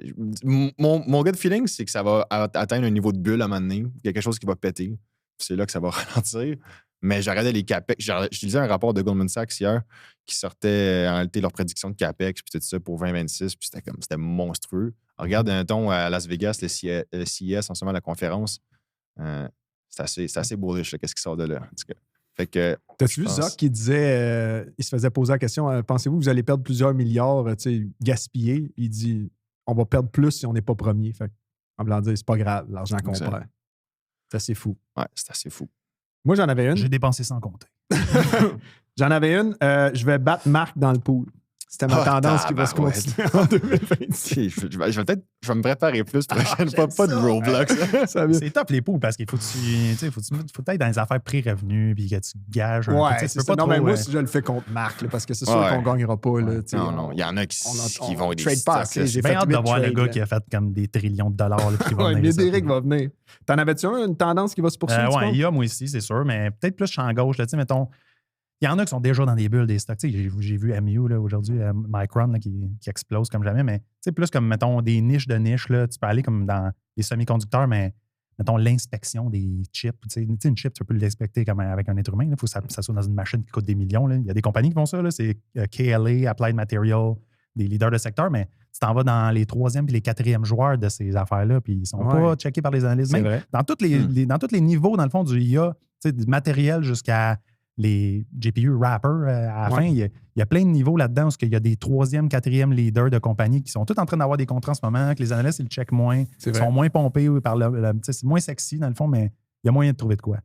S3: Mon gut feeling, c'est que ça va atteindre un niveau de bulle à un moment donné. Il y a quelque chose qui va péter. C'est là que ça va ralentir. Mais j'ai regardé les CAPEX. Je lisais un rapport de Goldman Sachs hier qui sortait en réalité leur prédiction de CAPEX puis tout ça pour 2026. Puis c'était monstrueux. Regarde un ton à Las Vegas, le CES, en ce moment, la conférence. C'est assez bullish, qu'est-ce qui sort de là. En tout cas. Fait que.
S1: T'as-tu vu Zach qui disait, il se faisait poser la question, pensez-vous que vous allez perdre plusieurs milliards gaspillés? Il dit, on va perdre plus si on n'est pas premier. Fait en voulant dire, c'est pas grave, l'argent qu'on perd. C'est assez fou.
S3: Ouais, c'est assez fou.
S1: Moi, j'en avais une.
S2: J'ai dépensé sans compter.
S1: J'en avais une. Je vais battre Marc dans le pool. C'était ma tendance qui va se continuer en 2026.
S3: Je vais me préparer plus prochaine fois. Pas de Roblox.
S2: C'est top les pools parce qu'il faut être dans les affaires pré-revenus puis que tu gages.
S1: Ouais, c'est ça. Non, mais moi, si je le fais contre Marc, là, parce que c'est sûr qu'on ne gagnera pas. Là,
S3: non. Il y en a qui vont aider.
S1: Trade pas.
S2: J'ai bien hâte de voir le gars qui a fait comme des trillions de dollars.
S1: Médéric va venir. T'en avais-tu une tendance qui va se poursuivre?
S2: Ouais, il y a moi aussi, c'est sûr, mais peut-être plus champ gauche. Mettons, Il y en a qui sont déjà dans des bulles, des stocks. J'ai vu MU là, aujourd'hui, Micron là, qui explose comme jamais, mais plus comme, mettons, des niches de niches. Là, tu peux aller comme dans les semi-conducteurs, mais mettons l'inspection des chips. Une chip, tu peux l'inspecter comme avec un être humain. Il faut que ça soit dans une machine qui coûte des millions. Là. Il y a des compagnies qui font ça. Là, c'est KLA, Applied Material, des leaders de secteur, mais tu t'en vas dans les 3e et les 4e joueurs de ces affaires-là, puis ils ne sont pas checkés par les analystes. Même dans tous les niveaux, dans le fond, du IA, du matériel jusqu'à les GPU wrappers, à la fin, il y a plein de niveaux là-dedans où il y a des 3e, 4e leaders de compagnies qui sont tous en train d'avoir des contrats en ce moment, que les analystes, ils le checkent moins, ils sont moins pompés par c'est moins sexy dans le fond, mais il y a moyen de trouver de quoi.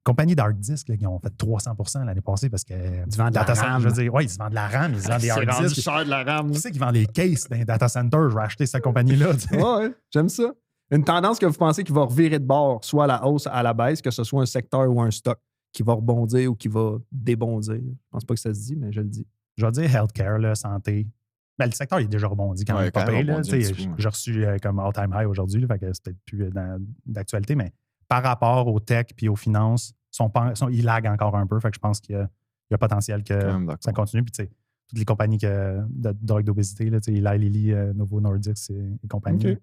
S2: Compagnie d'hard disk qui ont fait 300% l'année passée parce que.
S1: Ils vendent de la RAM.
S2: Je veux dire, ils se vendent de la RAM, ils se vendent des hard disks.
S1: C'est cher de la RAM.
S2: Qui c'est qui vend les cases dans les data centers? Je vais acheter cette compagnie-là.
S1: Ouais, j'aime ça. Une tendance que vous pensez qui va revirer de bord, soit à la hausse, à la baisse, que ce soit un secteur ou un stock qui va rebondir ou qui va débondir. Je pense pas que ça se dit, mais je le dis.
S2: Je vais dire healthcare, là, santé. Ben, le secteur il est déjà rebondi quand même. J'ai reçu comme all-time high aujourd'hui, fait que c'est peut-être plus d'actualité, mais par rapport aux tech puis aux finances, ils laguent encore un peu. Fait que je pense qu'il y a potentiel que ça continue. Puis, tu sais, toutes les compagnies de drogue d'obésité, Eli Lilly, Novo Nordisk et compagnie,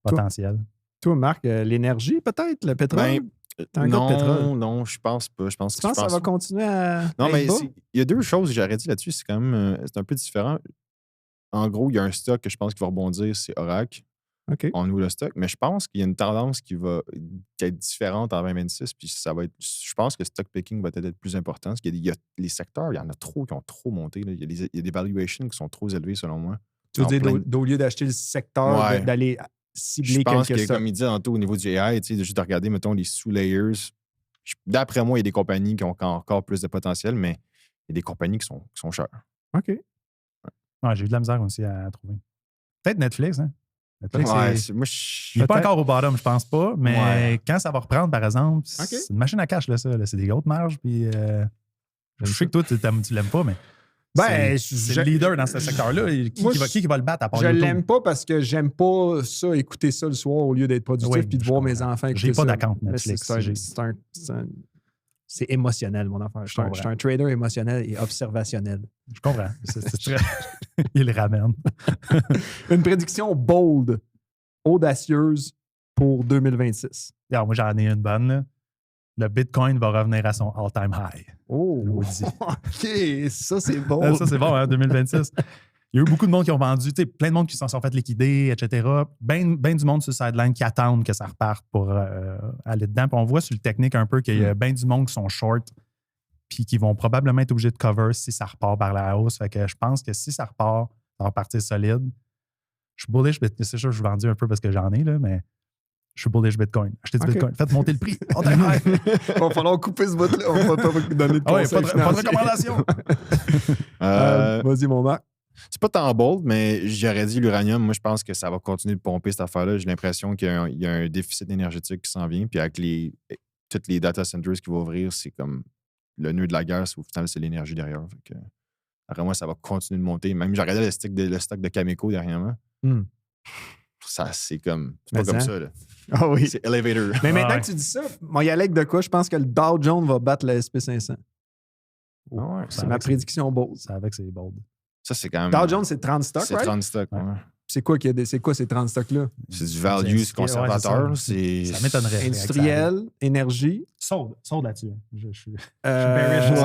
S2: potentiel.
S1: Toi, Marc, l'énergie, peut-être, le pétrole?
S3: Non, je pense pas. Je pense
S1: que ça va continuer à.
S3: Non, mais il y a deux choses que j'aurais dit là-dessus. C'est quand même c'est un peu différent. En gros, il y a un stock que je pense qu'il va rebondir, c'est Oracle. On ouvre le stock, mais je pense qu'il y a une tendance qui va être différente en 2026, puis ça va être. Je pense que le stock picking va peut-être être plus important, parce qu'il y a les secteurs, il y en a trop qui ont trop monté. Là. Il y a des valuations qui sont trop élevées, selon moi.
S1: Tu veux dire, au lieu d'acheter le secteur, d'aller cibler quelque chose. Je pense
S3: que, comme il dit tantôt, au niveau du AI, juste de regarder, mettons, les sous-layers, d'après moi, il y a des compagnies qui ont encore plus de potentiel, mais il y a des compagnies qui sont chères.
S1: OK.
S2: Ouais, j'ai eu de la misère aussi à trouver. Peut-être Netflix, hein?
S3: Netflix,
S2: il n'est pas encore au bottom, je pense pas, mais quand ça va reprendre, par exemple, c'est une machine à cash, là, ça. Là, c'est des grosses marges, puis je sais que toi, tu l'aimes pas, mais c'est le leader dans ce secteur-là. Qui va le battre à part
S1: Je
S2: YouTube?
S1: l'aime pas parce que j'aime pas ça, écouter ça le soir au lieu d'être productif puis de voir mes enfants écouter ça.
S2: J'ai pas d'account Netflix.
S1: C'est émotionnel, mon affaire. Je suis un trader émotionnel et observationnel.
S2: Je comprends. Il le ramène.
S1: Une prédiction bold, audacieuse pour 2026.
S2: Alors, moi, j'en ai une bonne. Là. Le Bitcoin va revenir à son all-time high.
S1: Oh! OK, ça, c'est bon.
S2: Ça, c'est bon, hein, 2026. Il y a eu beaucoup de monde qui ont vendu, plein de monde qui s'en sont fait liquider, etc. Ben du monde sur le sideline qui attendent que ça reparte pour aller dedans. Puis on voit sur le technique un peu qu'il y a bien du monde qui sont short puis qui vont probablement être obligés de cover si ça repart par la hausse. Fait que je pense que si ça repart, ça va repartir solide. Je suis bullish, c'est sûr que je vendis un peu parce que j'en ai, là, mais je suis bullish Bitcoin. Achetez du Bitcoin. Faites monter le prix.
S1: Il va falloir couper ce bout-là. On va pas donner de conseils
S2: pas de recommandation.
S1: Vas-y, mon Marc.
S3: C'est pas tant bold, mais j'aurais dit l'uranium. Moi, je pense que ça va continuer de pomper cette affaire-là. J'ai l'impression qu'il y a un déficit énergétique qui s'en vient. Puis avec toutes les data centers qui vont ouvrir, c'est comme le nœud de la guerre. Au final, c'est l'énergie derrière. Fait que, après moi, ça va continuer de monter. Même j'ai regardé le stock de Cameco dernièrement. Ça, c'est comme. C'est pas comme ça, là.
S1: Ah oui.
S3: C'est elevator.
S1: Mais maintenant que tu dis ça, moi, y aller avec de quoi? Je pense que le Dow Jones va battre le SP500. C'est ma prédiction bold.
S2: C'est avec ses bold.
S3: Ça, c'est quand même.
S1: Dow Jones, c'est 30 stocks,
S3: c'est 30 stocks, ouais.
S1: C'est quoi ces 30 stocks-là?
S3: C'est du value conservateur.
S2: Ouais, ça m'étonnerait.
S1: Industriel, énergie.
S2: Sold là-dessus. Je suis
S3: bearish.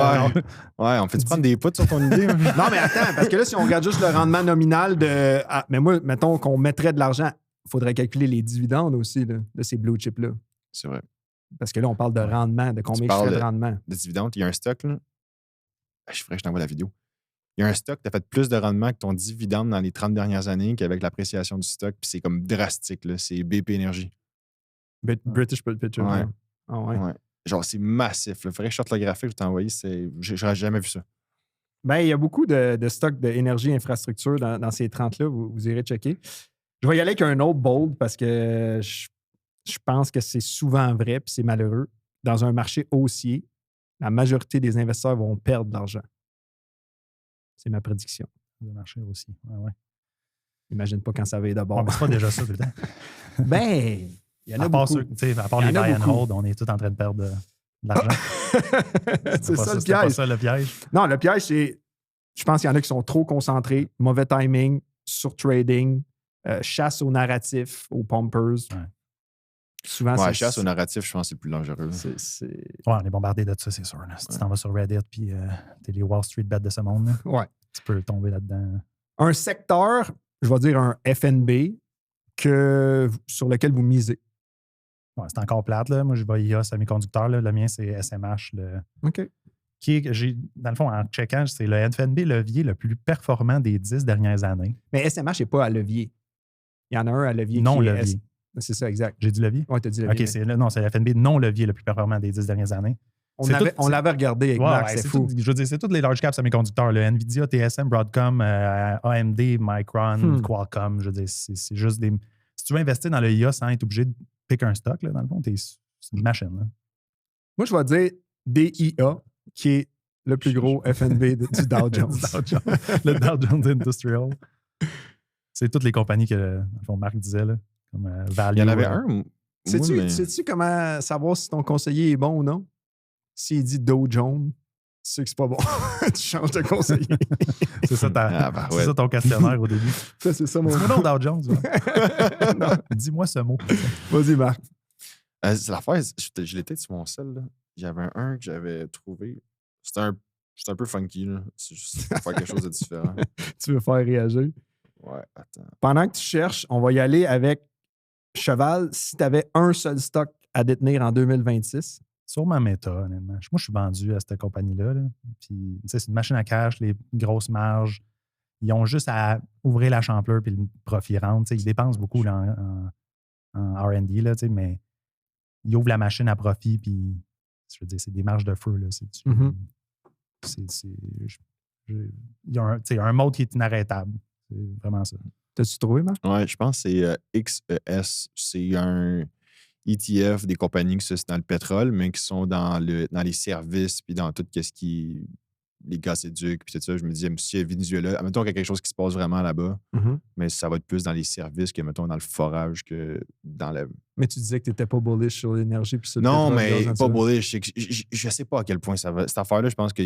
S3: Ouais, on fait-tu prendre des poutres sur ton idée?
S1: Non, mais attends, parce que là, si on regarde juste le rendement nominal de. Mais moi, mettons qu'on mettrait de l'argent, il faudrait calculer les dividendes aussi là, de ces blue chips-là.
S3: C'est vrai.
S1: Parce que là, on parle de rendement, de combien je ferais de rendement.
S3: De dividendes, il y a un stock, là. Je ferais que je t'envoie la vidéo. Il y a un stock qui a fait plus de rendement que ton dividende dans les 30 dernières années qu'avec l'appréciation du stock. Puis c'est comme drastique, là. C'est BP Energy.
S1: British Picture.
S3: Ouais.
S1: Ah ouais.
S3: Genre, c'est massif. Il faudrait que je sorte le graphique, je vais t'envoyer. J'aurais jamais vu ça.
S1: Ben, il y a beaucoup de stocks d'énergie infrastructure dans ces 30-là. Vous irez checker. Je vais y aller avec un autre bold parce que je pense que c'est souvent vrai puis c'est malheureux. Dans un marché haussier, la majorité des investisseurs vont perdre de l'argent. C'est ma prédiction.
S2: Le marché aussi. Ouais.
S1: Imagine pas quand ça va être d'abord.
S2: C'est pas déjà ça tout le temps.
S1: Ben, il y en a beaucoup.
S2: À part les buy and hold, on est tous en train de perdre. de l'argent.
S1: C'est ça le
S2: C'était pas
S1: piège.
S2: ça le piège.
S1: Non, le piège, c'est. Je pense qu'il y en a qui sont trop concentrés, mauvais timing, sur-trading, chasse au narratif, aux pumpers.
S2: Ouais.
S1: Souvent,
S3: Ouais,
S1: c'est.
S3: chasse au narratif, je pense que c'est le plus dangereux.
S2: Ouais, on est bombardé de ça, c'est sûr. Là. Si tu t'en vas sur Reddit puis t'es les Wall Street bets de ce monde, là,
S1: Ouais.
S2: tu peux tomber là-dedans.
S1: Un secteur, je vais dire un FNB, sur lequel vous misez.
S2: Ouais, c'est encore plate. Là. Moi, je vais IA semi-conducteur. Là. Le mien, c'est SMH.
S1: OK.
S2: Dans le fond, en checkant, c'est le FNB levier le plus performant des 10 dernières années.
S1: Mais SMH n'est pas à levier. Il y en a un à levier
S2: Non
S1: qui est
S2: levier.
S1: C'est ça, exact.
S2: J'ai dit levier?
S1: Oui, tu as dit levier.
S2: OK, c'est le FNB non levier le plus performant des 10 dernières années.
S1: On l'avait regardé avec Marc, c'est fou.
S2: Je veux dire, c'est tous les large caps semi-conducteurs. Là. Nvidia, TSM, Broadcom, AMD, Micron, Qualcomm. Je veux dire, c'est juste des... Si tu veux investir dans le IA sans être obligé de pick un stock, là, dans le fond, c'est une machine. Là.
S1: Moi, je vais dire DIA, qui est le plus gros FNB du Dow Jones.
S2: Le Dow Jones Industrial. C'est toutes les compagnies que, dans le fond, Marc disait, là, comme Value.
S3: Il y en avait un.
S1: Sais-tu comment savoir si ton conseiller est bon ou non? S'il dit Dow Jones, tu sais que c'est pas bon. Tu changes de conseiller.
S2: C'est ça, c'est ça ton questionnaire au début.
S1: Ça, c'est ça mon
S2: Dis-moi donc Dow Jones. Ouais. Dis-moi ce mot.
S1: Vas-y, Marc.
S3: C'est l'affaire, je l'étais sur mon sel. Là. J'avais un que j'avais trouvé. C'était un peu funky. Là. C'est juste pour faire quelque chose de différent.
S1: Tu veux faire réagir?
S3: Ouais, attends.
S1: Pendant que tu cherches, on va y aller avec Cheval. Si tu avais un seul stock à détenir en 2026.
S2: Sûrement Meta, honnêtement. Moi, je suis vendu à cette compagnie-là. Là. Puis, c'est une machine à cash, les grosses marges. Ils ont juste à ouvrir la champleur puis le profit rentre. Ils dépensent beaucoup là, en R&D, là, mais ils ouvrent la machine à profit. Puis, je veux dire, c'est des marges de feu. Là. Il y a un mode qui est inarrêtable. C'est vraiment ça.
S1: T'as-tu trouvé, Marc?
S3: Ouais, je pense que c'est XES. C'est un ETF des compagnies qui sont dans le pétrole, mais qui sont dans les services puis dans tout ce qui les gazoducs puis tout ça. Je me disais, si Venezuela, mettons qu'il y a quelque chose qui se passe vraiment là-bas, mais ça va être plus dans les services que, mettons, dans le forage que dans le...
S1: Mais tu disais que tu n'étais pas bullish sur l'énergie puis sur le
S3: Non,
S1: pétrole,
S3: mais pas bullish. Je sais pas à quel point ça va. Cette affaire-là, je pense que...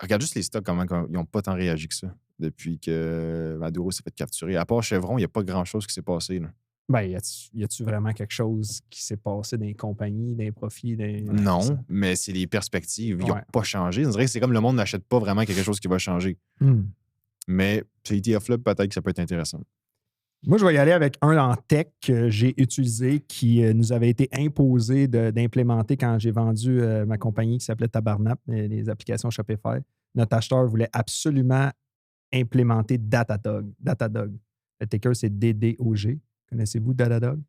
S3: Regarde juste les stocks, comment ils n'ont pas tant réagi que ça depuis que Maduro s'est fait capturer. À part Chevron, il n'y a pas grand-chose qui s'est passé. Là.
S1: Ben, y a-tu vraiment quelque chose qui s'est passé dans les compagnies, dans les profits?
S3: Non, mais c'est les perspectives. Ils n'ont pas changé. On dirait que c'est comme le monde n'achète pas vraiment quelque chose qui va changer. Mais ce ETF-là, peut-être que ça peut être intéressant.
S1: Moi, je vais y aller avec un en tech que j'ai utilisé qui nous avait été imposé d'implémenter quand j'ai vendu ma compagnie qui s'appelait Tabarnap, les applications Shopify. Notre acheteur voulait absolument implémenter Datadog. Datadog. Le ticker, c'est DDOG. Connaissez-vous Datadog?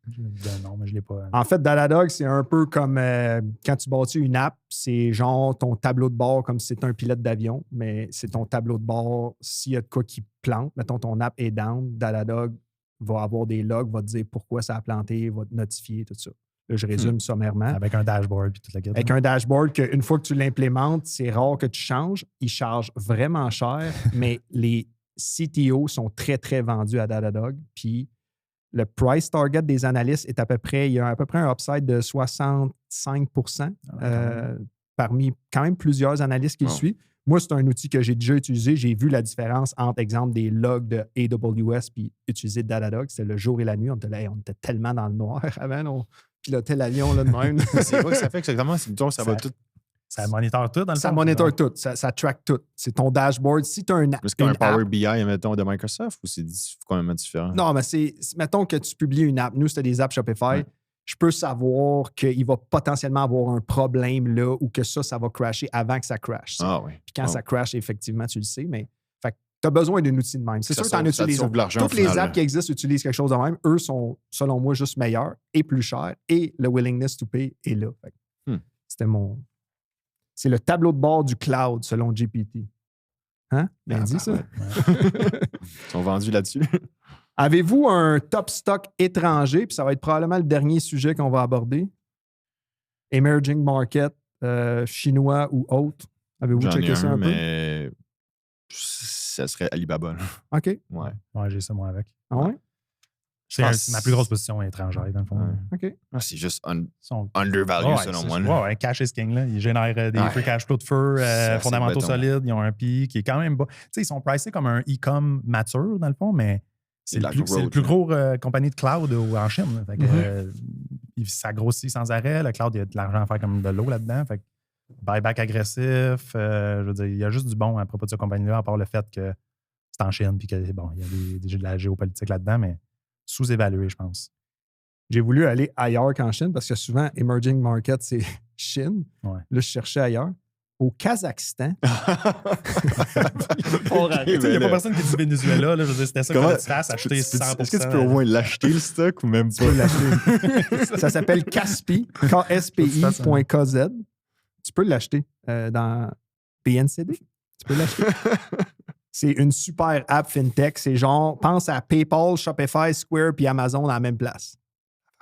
S2: Non, mais je ne l'ai pas.
S1: En fait, Datadog, c'est un peu comme quand tu bâtis une app, c'est genre ton tableau de bord comme si c'était un pilote d'avion, mais c'est ton tableau de bord. S'il y a de quoi qui plante, mettons ton app est down, Datadog va avoir des logs, va te dire pourquoi ça a planté, va te notifier, tout ça. Là, je résume sommairement.
S2: Avec un dashboard puis toute la gueule.
S1: Avec un dashboard qu'une fois que tu l'implémentes, c'est rare que tu changes. Ils chargent vraiment cher, mais les CTO sont très, très vendus à Datadog. Puis le price target des analystes est il y a à peu près un upside de 65 parmi quand même plusieurs analystes qui le suivent. Moi, c'est un outil que j'ai déjà utilisé. J'ai vu la différence entre, exemple, des logs de AWS puis utiliser Datadog. C'était le jour et la nuit. On était tellement dans le noir avant. On pilotait l'avion là de même.
S3: C'est quoi que ça fait exactement? Ça va tout...
S2: Ça monitor tout dans le fond?
S1: Ça monitor tout. Ça track tout. C'est ton dashboard. Si tu as
S3: C'est comme un Power BI, mettons, de Microsoft ou c'est complètement différent?
S1: Non, mais mettons que tu publies une app. Nous, c'était des apps Shopify. Je peux savoir qu'il va potentiellement avoir un problème là ou que ça va crasher avant que ça crash. Puis quand ça crash, effectivement, tu le sais, mais tu as besoin d'un outil de même. C'est sûr que tu en utilises. Toutes les apps qui existent utilisent quelque chose de même. Eux sont, selon moi, juste meilleurs et plus chers et le willingness to pay est là. C'était C'est le tableau de bord du cloud, selon GPT. Hein? Bien dit, ça?
S3: Ils sont vendus là-dessus.
S1: Avez-vous un top stock étranger? Puis ça va être probablement le dernier sujet qu'on va aborder. Emerging market, chinois ou autre. Avez-vous checké ça un peu?
S3: Mais ça serait Alibaba. Là.
S1: OK.
S3: Ouais,
S2: j'ai ça, moi, avec.
S1: Ah ouais?
S2: C'est ma plus grosse position étrangère, dans le fond.
S3: Ouais.
S1: OK.
S3: Ah, c'est juste undervalued, selon moi.
S2: Ouais, cash is king. Là. Ils génèrent des free cash flow de feu, fondamentaux solides. Ils ont un PI qui est quand même bas. Tu sais, ils sont pricés comme un e-com mature, dans le fond, mais c'est le plus gros compagnie de cloud en Chine. Fait que, ça grossit sans arrêt. Le cloud, il y a de l'argent à faire comme de l'eau là-dedans. Fait que buyback agressif. Je veux dire, il y a juste du bon à propos de cette compagnie-là, à part le fait que c'est en Chine puis que, bon, il y a de la géopolitique là-dedans, mais sous-évalué, je pense.
S1: J'ai voulu aller ailleurs qu'en Chine parce que souvent, emerging market, c'est Chine.
S2: Ouais.
S1: Là, je cherchais ailleurs. Au Kazakhstan.
S2: Il n'y a pas personne qui dit Venezuela. Là, je veux dire, c'était ça qu'on tu fasses, acheter 100%.
S3: Est-ce que tu peux au moins l'acheter, le stock, ou même pas?
S1: L'acheter. Ça s'appelle Kaspi, KSPI.KZ. Tu peux l'acheter dans PNCD. Tu peux l'acheter. C'est une super app fintech. C'est genre, pense à PayPal, Shopify, Square puis Amazon à la même place.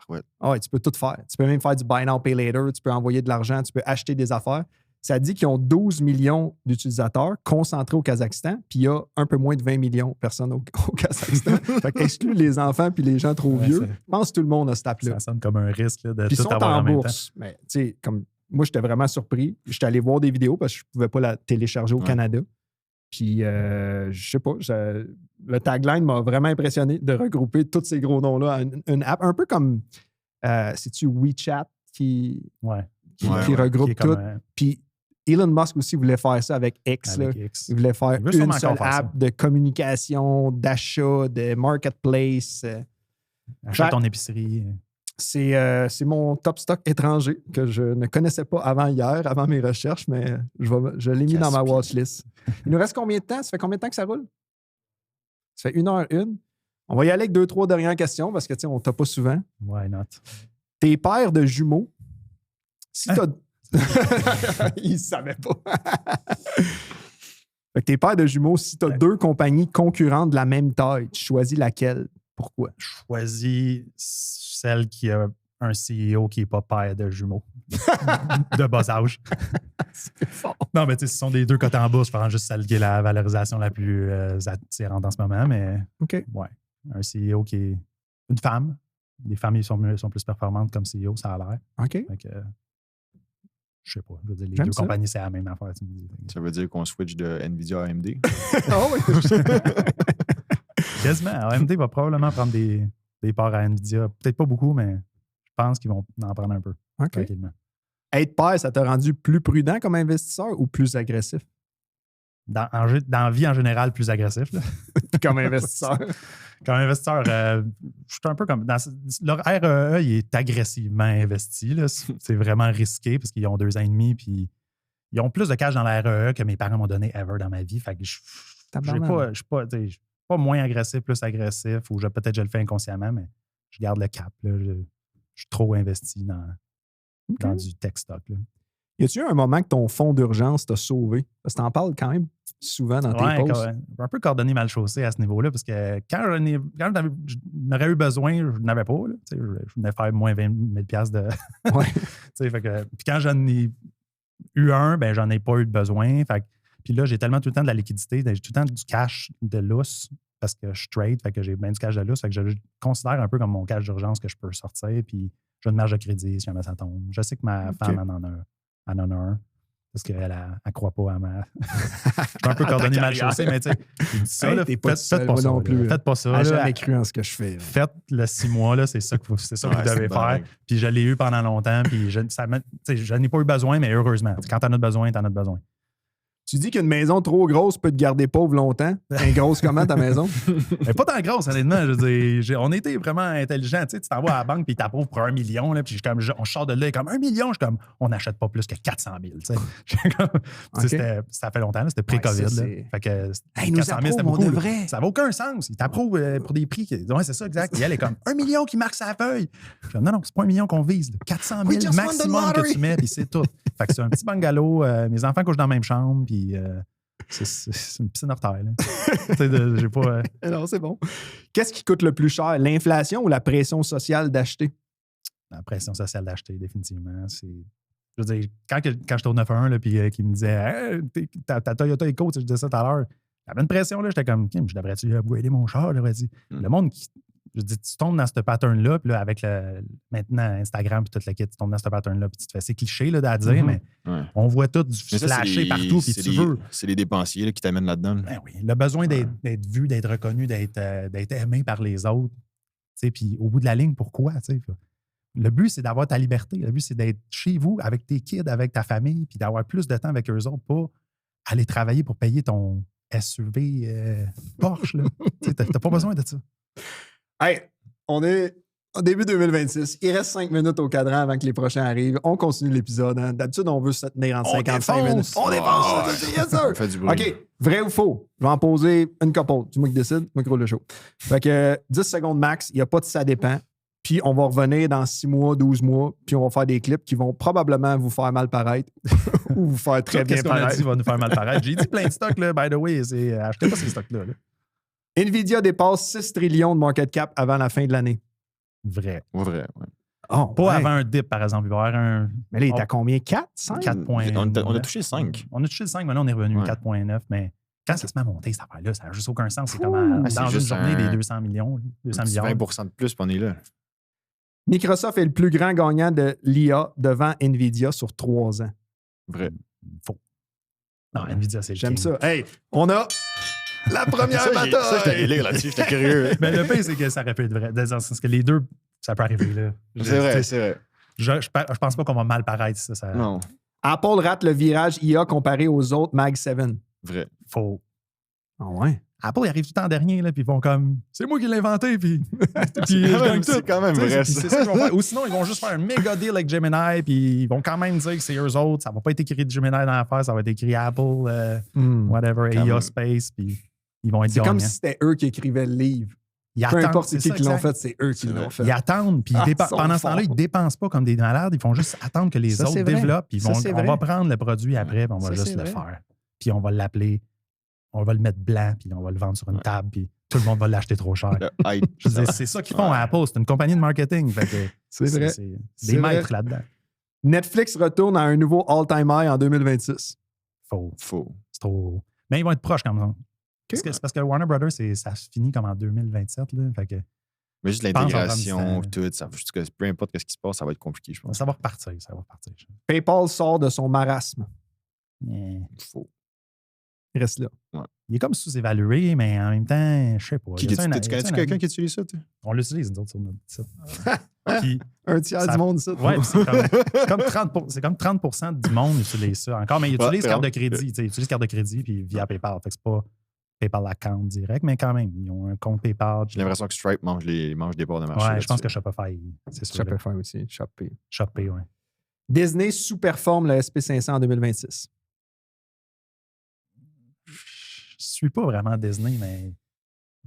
S3: Ouais.
S1: Ah ouais, tu peux tout faire. Tu peux même faire du buy now, pay later. Tu peux envoyer de l'argent. Tu peux acheter des affaires. Ça dit qu'ils ont 12 millions d'utilisateurs concentrés au Kazakhstan, puis il y a un peu moins de 20 millions de personnes au Kazakhstan. Fait qu'exclus les enfants puis les gens trop vieux. Je pense que tout le monde a cette app-là.
S2: Ça sonne comme un risque là, de
S1: puis
S2: tout avoir en même temps.
S1: Mais tu sais, comme moi, j'étais vraiment surpris. J'étais allé voir des vidéos parce que je ne pouvais pas la télécharger au Canada. Puis, je sais pas, le tagline m'a vraiment impressionné de regrouper tous ces gros noms-là en une app. Un peu comme, c'est-tu WeChat qui regroupe tout. Puis, Elon Musk aussi voulait faire ça avec X. Il voulait faire une seule app de communication, d'achat, de marketplace.
S2: Achète ton épicerie.
S1: C'est mon top stock étranger que je ne connaissais pas avant hier, avant mes recherches, mais je l'ai mis dans ma watchlist. Il nous reste combien de temps? Ça fait combien de temps que ça roule? Ça fait 1h01. On va y aller avec 2-3 dernières questions parce que, tu sais, on ne t'a pas souvent.
S2: Why not?
S1: Tes paires de jumeaux, si t'as... Il ne savait pas. Fait que tes paires de jumeaux, si tu as deux compagnies concurrentes de la même taille, tu choisis laquelle? Pourquoi?
S2: Je choisis celle qui a un CEO qui n'est pas père de jumeaux de bas âge.
S1: C'est fort.
S2: Non, mais tu sais, ce sont des deux cotés en bourse. Je prends juste celle qui est la valorisation la plus attirante en ce moment, mais
S1: OK.
S2: Ouais. Un CEO qui est une femme. Les femmes sont plus performantes comme CEO, ça a l'air.
S1: OK.
S2: Fait que, je sais pas. Je veux dire, les
S1: J'aime
S2: deux
S1: ça.
S2: compagnies, c'est la même affaire, tu me dis.
S3: Ça veut dire qu'on switch de NVIDIA à AMD?
S1: Ah oui.
S2: Quasiment. AMD va probablement prendre des parts à NVIDIA. Peut-être pas beaucoup, mais je pense qu'ils vont en prendre un peu.
S1: OK.
S2: Tranquillement.
S1: Être père, ça t'a rendu plus prudent comme investisseur ou plus agressif?
S2: Dans la vie en général, plus agressif. Là.
S1: Comme investisseur.
S2: Comme investisseur, je suis un peu comme... Leur REE, il est agressivement investi. Là. C'est vraiment risqué parce qu'ils ont 2 ans et demi puis ils ont plus de cash dans la REE que mes parents m'ont donné ever dans ma vie. Fait que je suis pas moins agressif, plus agressif ou peut-être je le fais inconsciemment, mais je garde le cap. Là. Je suis trop investi dans du tech stock. Là.
S1: Y a-tu eu un moment que ton fonds d'urgence t'a sauvé? Parce que t'en parles quand même souvent dans tes posts.
S2: Un peu coordonné mal chaussé à ce niveau-là, parce que quand j'en aurais eu besoin, je n'avais pas. Là, je venais faire moins 20 000 de...
S1: Ouais.
S2: Puis quand j'en ai eu un, ben j'en ai pas eu de besoin. Puis là, j'ai tellement tout le temps de la liquidité, j'ai tout le temps du cash de lousse parce que je trade, fait que j'ai bien du cash de lousse. Fait que je considère un peu comme mon cash d'urgence que je peux sortir. Puis j'ai une marge de crédit si jamais ça tombe. Je sais que ma femme en a un. Parce qu'elle ne croit pas à ma. Je suis un peu coordonné mal chaussé, mais tu sais, il dit ça, là, faites pas ça.
S1: Non plus.
S2: Faites pas ça.
S1: J'ai jamais cru en ce que je fais. Là.
S2: Faites le 6 mois, là, c'est ça que vous devez faire. Puis je l'ai eu pendant longtemps, puis je n'ai pas eu besoin, mais heureusement. Quand tu en as besoin, tu en as besoin.
S1: Tu dis qu'une maison trop grosse peut te garder pauvre longtemps. Elle grosse comment ta maison?
S2: Mais pas tant grosse, honnêtement. Je veux dire, on était vraiment intelligents. Tu t'en vas à la banque puis ils t'approuvent pour 1 million. Là, puis on sort de là comme 1 million. Je suis comme, on n'achète pas plus que 400 000. Okay. Ça fait longtemps. Là, c'était pré-COVID.
S1: Ouais,
S2: fait que,
S1: hey, 400 000, c'était beaucoup.
S2: Ça n'a aucun sens. Ils t'approuvent pour des prix. Ouais, c'est ça, exact. Et elle est comme 1 million qui marque sa feuille. Je dis, non, c'est pas 1 million qu'on vise. Là. 400 000 maximum que tu mets, puis c'est tout. Fait que c'est un petit bungalow. Mes enfants couchent dans la même chambre, puis c'est une piscine hors terre. J'ai pas.
S1: Non, c'est bon. Qu'est-ce qui coûte le plus cher, l'inflation ou la pression sociale d'acheter?
S2: La pression sociale d'acheter, définitivement. Je veux dire, quand j'étais au 911 puis qui me disait hey, ta Toyota Eco, je disais ça tout à l'heure, j'avais une pression, là, j'étais comme, je devrais-tu upgrader mon char? Le monde Je dis, tu tombes dans ce pattern-là, puis là, avec maintenant Instagram et toute la kit, tu tombes dans ce pattern-là, puis tu te fais, c'est cliché là, à dire, mais on voit tout du flasher partout, puis tu veux.
S3: C'est les dépensiers là, qui t'amènent là-dedans.
S2: Ben oui, le besoin d'être vu, d'être reconnu, d'être aimé par les autres. Puis au bout de la ligne, pourquoi? Le but, c'est d'avoir ta liberté. Le but, c'est d'être chez vous, avec tes kids, avec ta famille, puis d'avoir plus de temps avec eux autres, pas aller travailler pour payer ton SUV Porsche. Tu n'as pas besoin de ça.
S1: Hey, on est au début 2026. Il reste 5 minutes au cadran avant que les prochains arrivent. On continue l'épisode. Hein. D'habitude, on veut se tenir en 55 minutes. On défonce! Yes, sir!
S3: On fait du bruit.
S1: OK, vrai ou faux? Je vais en poser une couple. C'est moi qui décide, moi qui roule le show. Fait que 10 secondes max, il n'y a pas de ça dépend. Puis on va revenir dans 6 mois, 12 mois, puis on va faire des clips qui vont probablement vous faire mal paraître ou vous faire très bien
S2: Qu'est-ce qu'on a
S1: paraître.
S2: dit va nous faire mal paraître? J'ai dit plein de stocks, là, by the way. Achetez pas ces stocks-là. Là.
S1: Nvidia dépasse 6 trillions de market cap avant la fin de l'année.
S2: Vrai.
S3: Vrai, ouais.
S1: Oh,
S2: Pas
S1: ouais.
S2: avant un dip, par exemple. Il va y avoir un.
S1: Mais là, il est à combien? 4? 5?
S2: 4,9.
S3: On a touché 5.
S2: On a touché le 5, mais là, on est revenu 4,9. Mais quand ça se met à monter, cette affaire-là, ça n'a juste aucun sens. C'est comme
S3: c'est
S2: dans une
S3: juste
S2: journée des 200 millions. 200 milliards.
S3: 20% de plus, puis on est là.
S1: Microsoft est le plus grand gagnant de l'IA devant Nvidia sur 3 ans.
S3: Vrai.
S2: Faux. Non, Nvidia, c'est le
S1: J'aime
S2: king.
S1: ça. Hey, on a la première bataille!
S3: Ça, j'étais allé lire là-dessus, j'étais curieux.
S2: Mais le pire, c'est que ça aurait pu être vrai. Dans le sens que les deux, ça peut arriver. Là.
S3: C'est vrai, c'est vrai.
S2: Je pense pas qu'on va mal paraître. Ça.
S3: Non.
S1: Apple rate le virage IA comparé aux autres Mag 7.
S3: Vrai.
S2: Faux.
S1: Ah ouais?
S2: Apple, il arrive tout le temps dernier, là, puis ils vont comme c'est moi qui l'ai inventé, puis je gagne tout.
S3: C'est quand même
S2: Tu sais,
S3: vrai,
S2: puis
S3: ça.
S2: c'est ça qu'ils vont faire. Ou sinon, ils vont juste faire un méga deal avec Gemini, puis ils vont quand même dire que c'est eux autres. Ça va pas être écrit de Gemini dans l'affaire, ça va être écrit Apple, whatever,
S3: Quand
S2: IA
S3: même.
S2: Space, puis ils vont être
S1: C'est
S2: gagnants.
S1: comme si c'était eux qui écrivaient le livre.
S2: Ils
S1: Peu
S2: attendent,
S1: importe
S2: c'est
S1: qui
S2: ça,
S1: qui l'ont
S2: exact.
S1: fait, c'est eux qui l'ont fait.
S2: Ils attendent, puis
S1: ils sont
S2: pendant ce temps-là, ils
S1: forts.
S2: ne dépensent pas comme des malades. Ils font juste attendre que les
S1: Ça,
S2: autres
S1: c'est vrai.
S2: développent. Puis
S1: Ça, c'est
S2: on
S1: vrai.
S2: va prendre le produit après, puis on va
S1: Ça,
S2: juste
S1: c'est
S2: le
S1: vrai.
S2: faire. Puis on va l'appeler, on va le mettre blanc, puis on va le vendre sur une table, puis tout le monde va l'acheter trop cher.
S3: Le hype.
S2: Je veux dire, c'est ça qu'ils font à Apple. C'est une compagnie de marketing. Fait que
S1: C'est vrai.
S2: C'est
S1: C'est
S2: des
S1: vrai.
S2: maîtres là-dedans.
S1: Netflix retourne à un nouveau all-time high en 2026.
S2: Faux.
S3: Faux.
S2: C'est trop. Mais ils vont être proches quand même. C'est parce que Warner Brothers, ça se finit comme en 2027. Là. Fait que
S3: Mais juste
S2: pense en
S3: l'intégration,
S2: prendre
S3: tout, ça, peu importe ce qui se passe, ça va être compliqué, je pense.
S2: ça va repartir. Ça va repartir.
S1: PayPal sort de son marasme.
S3: Faux.
S1: Il reste là.
S2: Il est comme sous-évalué, mais en même temps, je sais pas.
S3: Tu connais-tu quelqu'un qui utilise ça, toi?
S2: On l'utilise, nous autres, sur notre site. Puis,
S1: Un tiers
S2: Ça-
S1: du monde, ça.
S2: ouais, puis c'est comme 30% du monde utilise ça. Encore, mais ils utilisent
S3: Ouais,
S2: carte de
S3: c'est
S2: crédit. Tu sais, Ils utilisent carte de crédit puis via PayPal. Fait que c'est pas PayPal account direct, mais quand même, ils ont un compte PayPal.
S3: J'ai l'impression que Stripe mange des parts de marché.
S2: Ouais, je pense que
S3: là-dessus.
S2: Shopify, c'est sûr. là.
S1: Shopify aussi. Shopee.
S2: Shopee, ouais.
S1: Disney sous-performe le SP500 en 2026.
S2: Je suis pas vraiment Disney, mais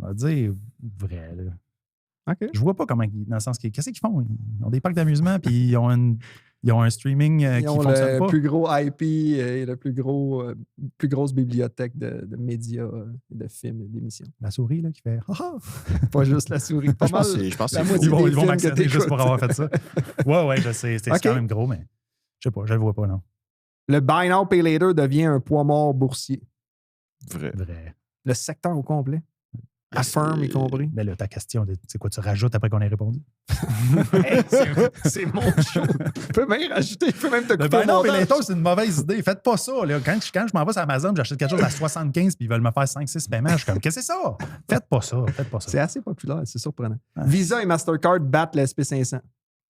S2: on va dire vrai. Là.
S1: OK.
S2: Je vois pas comment, dans le sens que, qu'est-ce qu'ils font? Ils ont des parcs d'amusement, puis ils ont un streaming
S1: Ils
S2: qui
S1: ont
S2: fonctionne
S1: le
S2: pas.
S1: plus gros IP et le plus grosse bibliothèque de médias, de films et d'émissions.
S2: La souris, là, qui fait « Ah ah!
S1: Pas juste la souris. Pas
S3: Je pense
S1: mal.
S3: que je pense que
S1: la
S3: c'est
S1: moitié
S3: faux.
S2: Ils vont
S1: des films
S2: m'accepter
S1: que
S2: juste pour
S1: t'écoutes.
S2: avoir fait ça. Ouais, je sais. C'est
S1: OK.
S2: quand même gros, mais je sais pas, je le vois pas, non.
S1: Le Buy Now, Pay Later devient un poids mort boursier.
S3: Vrai.
S2: Vrai.
S1: Le secteur au complet. Affirm y compris.
S2: Ben là, ta question, c'est quoi, tu rajoutes après qu'on ait répondu?
S1: Hey, c'est mon show. Tu peux même rajouter, tu peux même te couper
S2: Ben
S1: au
S2: non, mais
S1: montage.
S2: l'intro, c'est une mauvaise idée. Faites pas ça. Là. Quand je m'en vais sur Amazon, j'achète quelque chose à 75 puis ils veulent me faire 5-6 paiements, je suis comme, qu'est-ce que c'est ça? Faites pas ça.
S1: C'est assez populaire, c'est surprenant.
S2: Ouais.
S1: Visa et Mastercard battent le SP500.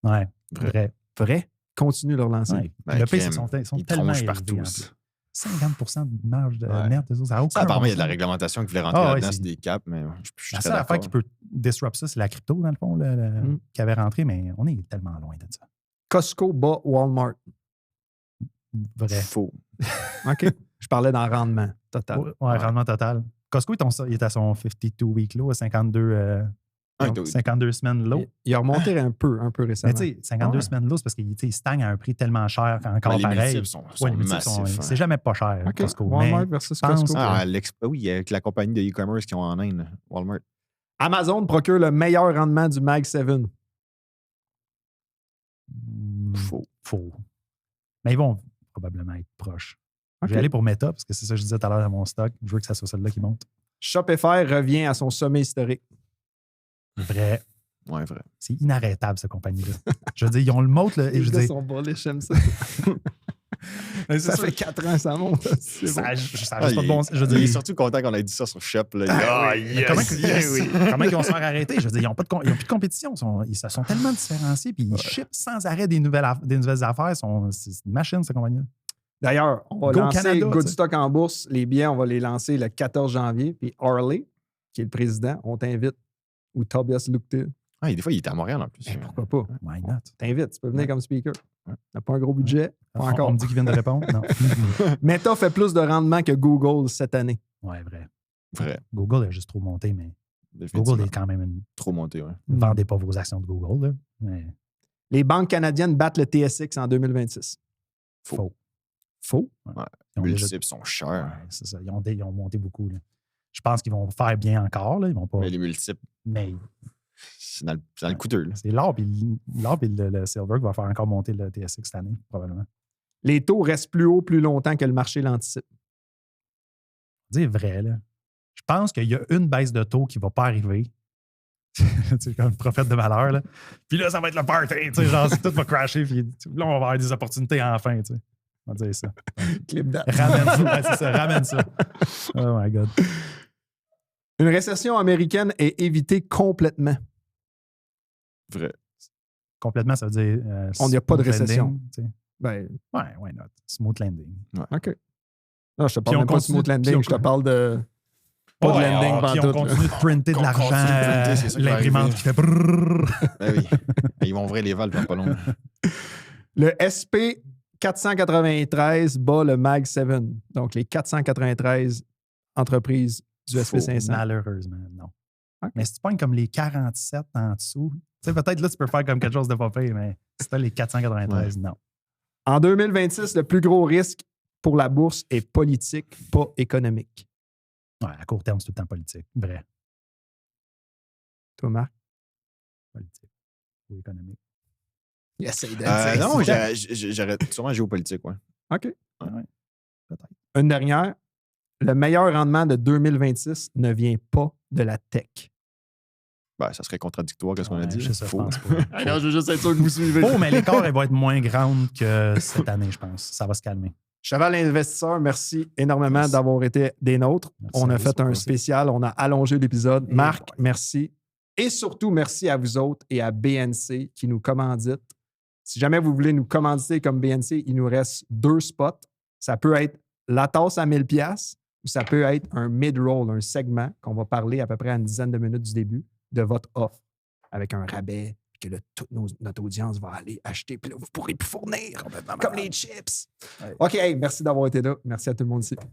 S2: Ouais,
S3: Vrai.
S1: Vrai? Continue de leur lancer.
S2: Ouais.
S3: Ben,
S2: Le pire, c'est
S3: crème,
S2: qu'ils sont
S3: ils
S2: tellement
S3: tronchent
S2: élevés,
S3: partout.
S2: en plus. 50% de marge de
S3: Ouais.
S2: net, ça n'a aucun
S3: Ça, apparemment, il y a de la
S2: bon sens.
S3: réglementation qui voulait rentrer
S2: Ah, ouais,
S3: là-dedans,
S2: c'est-
S3: c'est des caps, mais je suis
S2: La
S3: très
S2: seule affaire
S3: d'accord.
S2: qui peut disrupt ça, c'est la crypto, dans le fond, qui avait rentré, mais on est tellement loin de ça.
S1: Costco bat Walmart.
S2: Vrai.
S3: Faux.
S1: OK. Je parlais dans rendement total.
S2: Ouais, rendement total. Costco, il est à son 52-week low, à 52 semaines low.
S1: Il a remonté un peu
S2: Mais
S1: récemment.
S2: tu sais, 52
S1: Ouais.
S2: semaines low, c'est parce qu'il stagne à un prix tellement cher encore
S3: Ouais, les
S2: pareil.
S3: multiples sont
S2: Ouais, les multiples
S3: massifs.
S2: c'est jamais pas cher,
S1: OK.
S2: Costco.
S1: Walmart
S2: Mais
S1: versus
S2: pense
S1: Costco.
S3: Ah, oui, avec la compagnie de e-commerce qu'ils ont en Inde, Walmart.
S1: Amazon procure le meilleur rendement du Mag 7.
S2: Faux. Mais ils vont probablement être proches.
S1: OK.
S2: Je vais aller pour Meta, parce que c'est ça que je disais tout à l'heure à mon stock. Je veux que ça soit celle-là qui monte.
S1: Shopify revient à son sommet historique.
S2: Vrai.
S3: Ouais, vrai.
S2: C'est inarrêtable, cette compagnie-là. Je veux dire, ils ont le mot. Là, et
S1: Les
S2: je veux
S1: gars
S2: dire,
S1: sont bullish, j'aime ça.
S2: mais c'est
S1: Ça
S2: ça.
S1: fait 4 ans, ça monte. C'est
S2: Ça
S1: bon.
S2: a juste pas de bon sens. Je veux
S3: Il est
S2: dire,
S3: surtout content qu'on ait dit ça sur Shop. Là.
S2: mais comment ils vont se faire arrêter? Je veux dire, ils n'ont plus de compétition. Ils se sont tellement différenciés, puis ils shippent sans arrêt des nouvelles affaires. C'est une machine, cette compagnie-là.
S1: D'ailleurs, on va
S2: Go
S1: lancer
S2: Canada,
S1: Goodstock en bourse. Les billets, on va les lancer le 14 janvier. Puis Harley, qui est le président, on t'invite. Ou Tobias Lutke.
S3: Ah, des fois, il est à Montréal en plus.
S1: Ben, pourquoi pas?
S2: Why not?
S1: T'invites, tu peux venir
S3: Ouais.
S1: comme speaker.
S3: Ouais.
S1: T'as pas un gros budget? Pas encore.
S2: On me dit qu'ils viennent de répondre? Non.
S1: Meta fait plus de rendement que Google cette année.
S2: Ouais, vrai.
S3: Vrai.
S2: Google a juste trop monté, mais
S3: Définitivement.
S2: Google est quand même une.
S3: Trop monté, ouais.
S2: Vendez pas vos actions de Google, là. Mais
S1: Les banques canadiennes battent le TSX en 2026.
S2: faux.
S1: Faux?
S2: Ouais.
S3: Les
S2: Ils ont déjà-
S3: multiples sont chers.
S2: Ouais, c'est ça. Ils ont monté beaucoup. Là. Je pense qu'ils vont faire bien encore. Là. Ils vont pas.
S3: Mais les multiples,
S2: Mais
S3: c'est dans le coûteux. Là.
S2: c'est l'or et le silver qui va faire encore monter le TSX cette année, probablement.
S1: Les taux restent plus hauts plus longtemps que le marché l'anticipe.
S2: C'est vrai, là. Je pense qu'il y a une baisse de taux qui ne va pas arriver. C'est comme le prophète de malheur. Là. Puis là, ça va être le party. Tu sais, genre, tout va crasher. Puis là, on va avoir des opportunités enfin. Tu sais. On va dire ça.
S1: Clip date.
S2: Ramène ça. Ouais, c'est ça. Ramène ça. Oh my God.
S1: Une récession américaine est évitée complètement.
S3: Vrai.
S2: Complètement, ça veut dire.
S1: On n'y a pas de
S2: smooth
S1: récession.
S2: landing, tu sais.
S1: Ben,
S2: Ouais, why not? Smooth landing.
S1: OK. Non, je te
S2: Puis
S1: parle
S2: on
S1: même pas de
S2: continue-
S1: smooth landing,
S2: puis on-
S1: je te parle de pas de
S2: Ouais,
S1: landing
S2: puis on
S1: pantoute, là.
S2: continue de printer de
S3: On
S2: l'argent.
S3: continue de printer, c'est ça qui va
S2: L'imprimante
S3: arriver.
S2: qui fait brrrr.
S3: Ben oui. Ils vont ouvrir les valves dans pas long.
S1: Le SP 493 bat le MAG 7. Donc, les 493 entreprises du SP 500.
S2: Malheureusement, non.
S1: OK.
S2: Mais si tu pognes comme les 47 en dessous, tu sais, peut-être là, tu peux faire comme quelque chose de pas pire, mais si t'as les 493, non.
S1: En 2026, le plus gros risque pour la bourse est politique, pas économique.
S2: Ouais, à court terme, c'est tout le temps politique. Vrai.
S1: Toi, Marc?
S2: Politique. Ou économique.
S1: Il essaye de
S3: Non, j'aurais sûrement géopolitique, ouais.
S1: OK.
S2: Ouais, peut-être.
S1: Une dernière. Le meilleur rendement de 2026 ne vient pas de la tech.
S3: Ben, ça serait contradictoire, qu'est-ce qu'on a
S2: Ouais,
S3: dit?
S2: je
S3: là.
S2: sais, je
S3: Faux.
S2: pense pas.
S1: Ah non, je veux juste être sûr que vous suivez.
S2: Faux, mais l'écart, elle va être moins grande que cette année, je pense. Ça va se calmer.
S1: Cheval Investisseur, merci énormément
S3: Merci.
S1: d'avoir été des nôtres.
S2: Merci
S1: On
S2: à
S1: a
S2: vous,
S1: fait
S2: c'est
S1: un
S2: cool.
S1: spécial, on a allongé l'épisode.
S2: Et
S1: Marc,
S2: ouais.
S1: merci. Et surtout, merci à vous autres et à BNC qui nous commanditent. Si jamais vous voulez nous commanditer comme BNC, il nous reste 2 spots. Ça peut être la tasse à 1000$ ou ça peut être un mid-roll, un segment qu'on va parler à peu près à une dizaine de minutes du début de votre offre avec un rabais que là, toute notre audience va aller acheter. Puis là, vous pourrez plus fournir comme les chips.
S2: Ouais.
S1: OK, hey, merci d'avoir été là. Merci à tout le monde ici.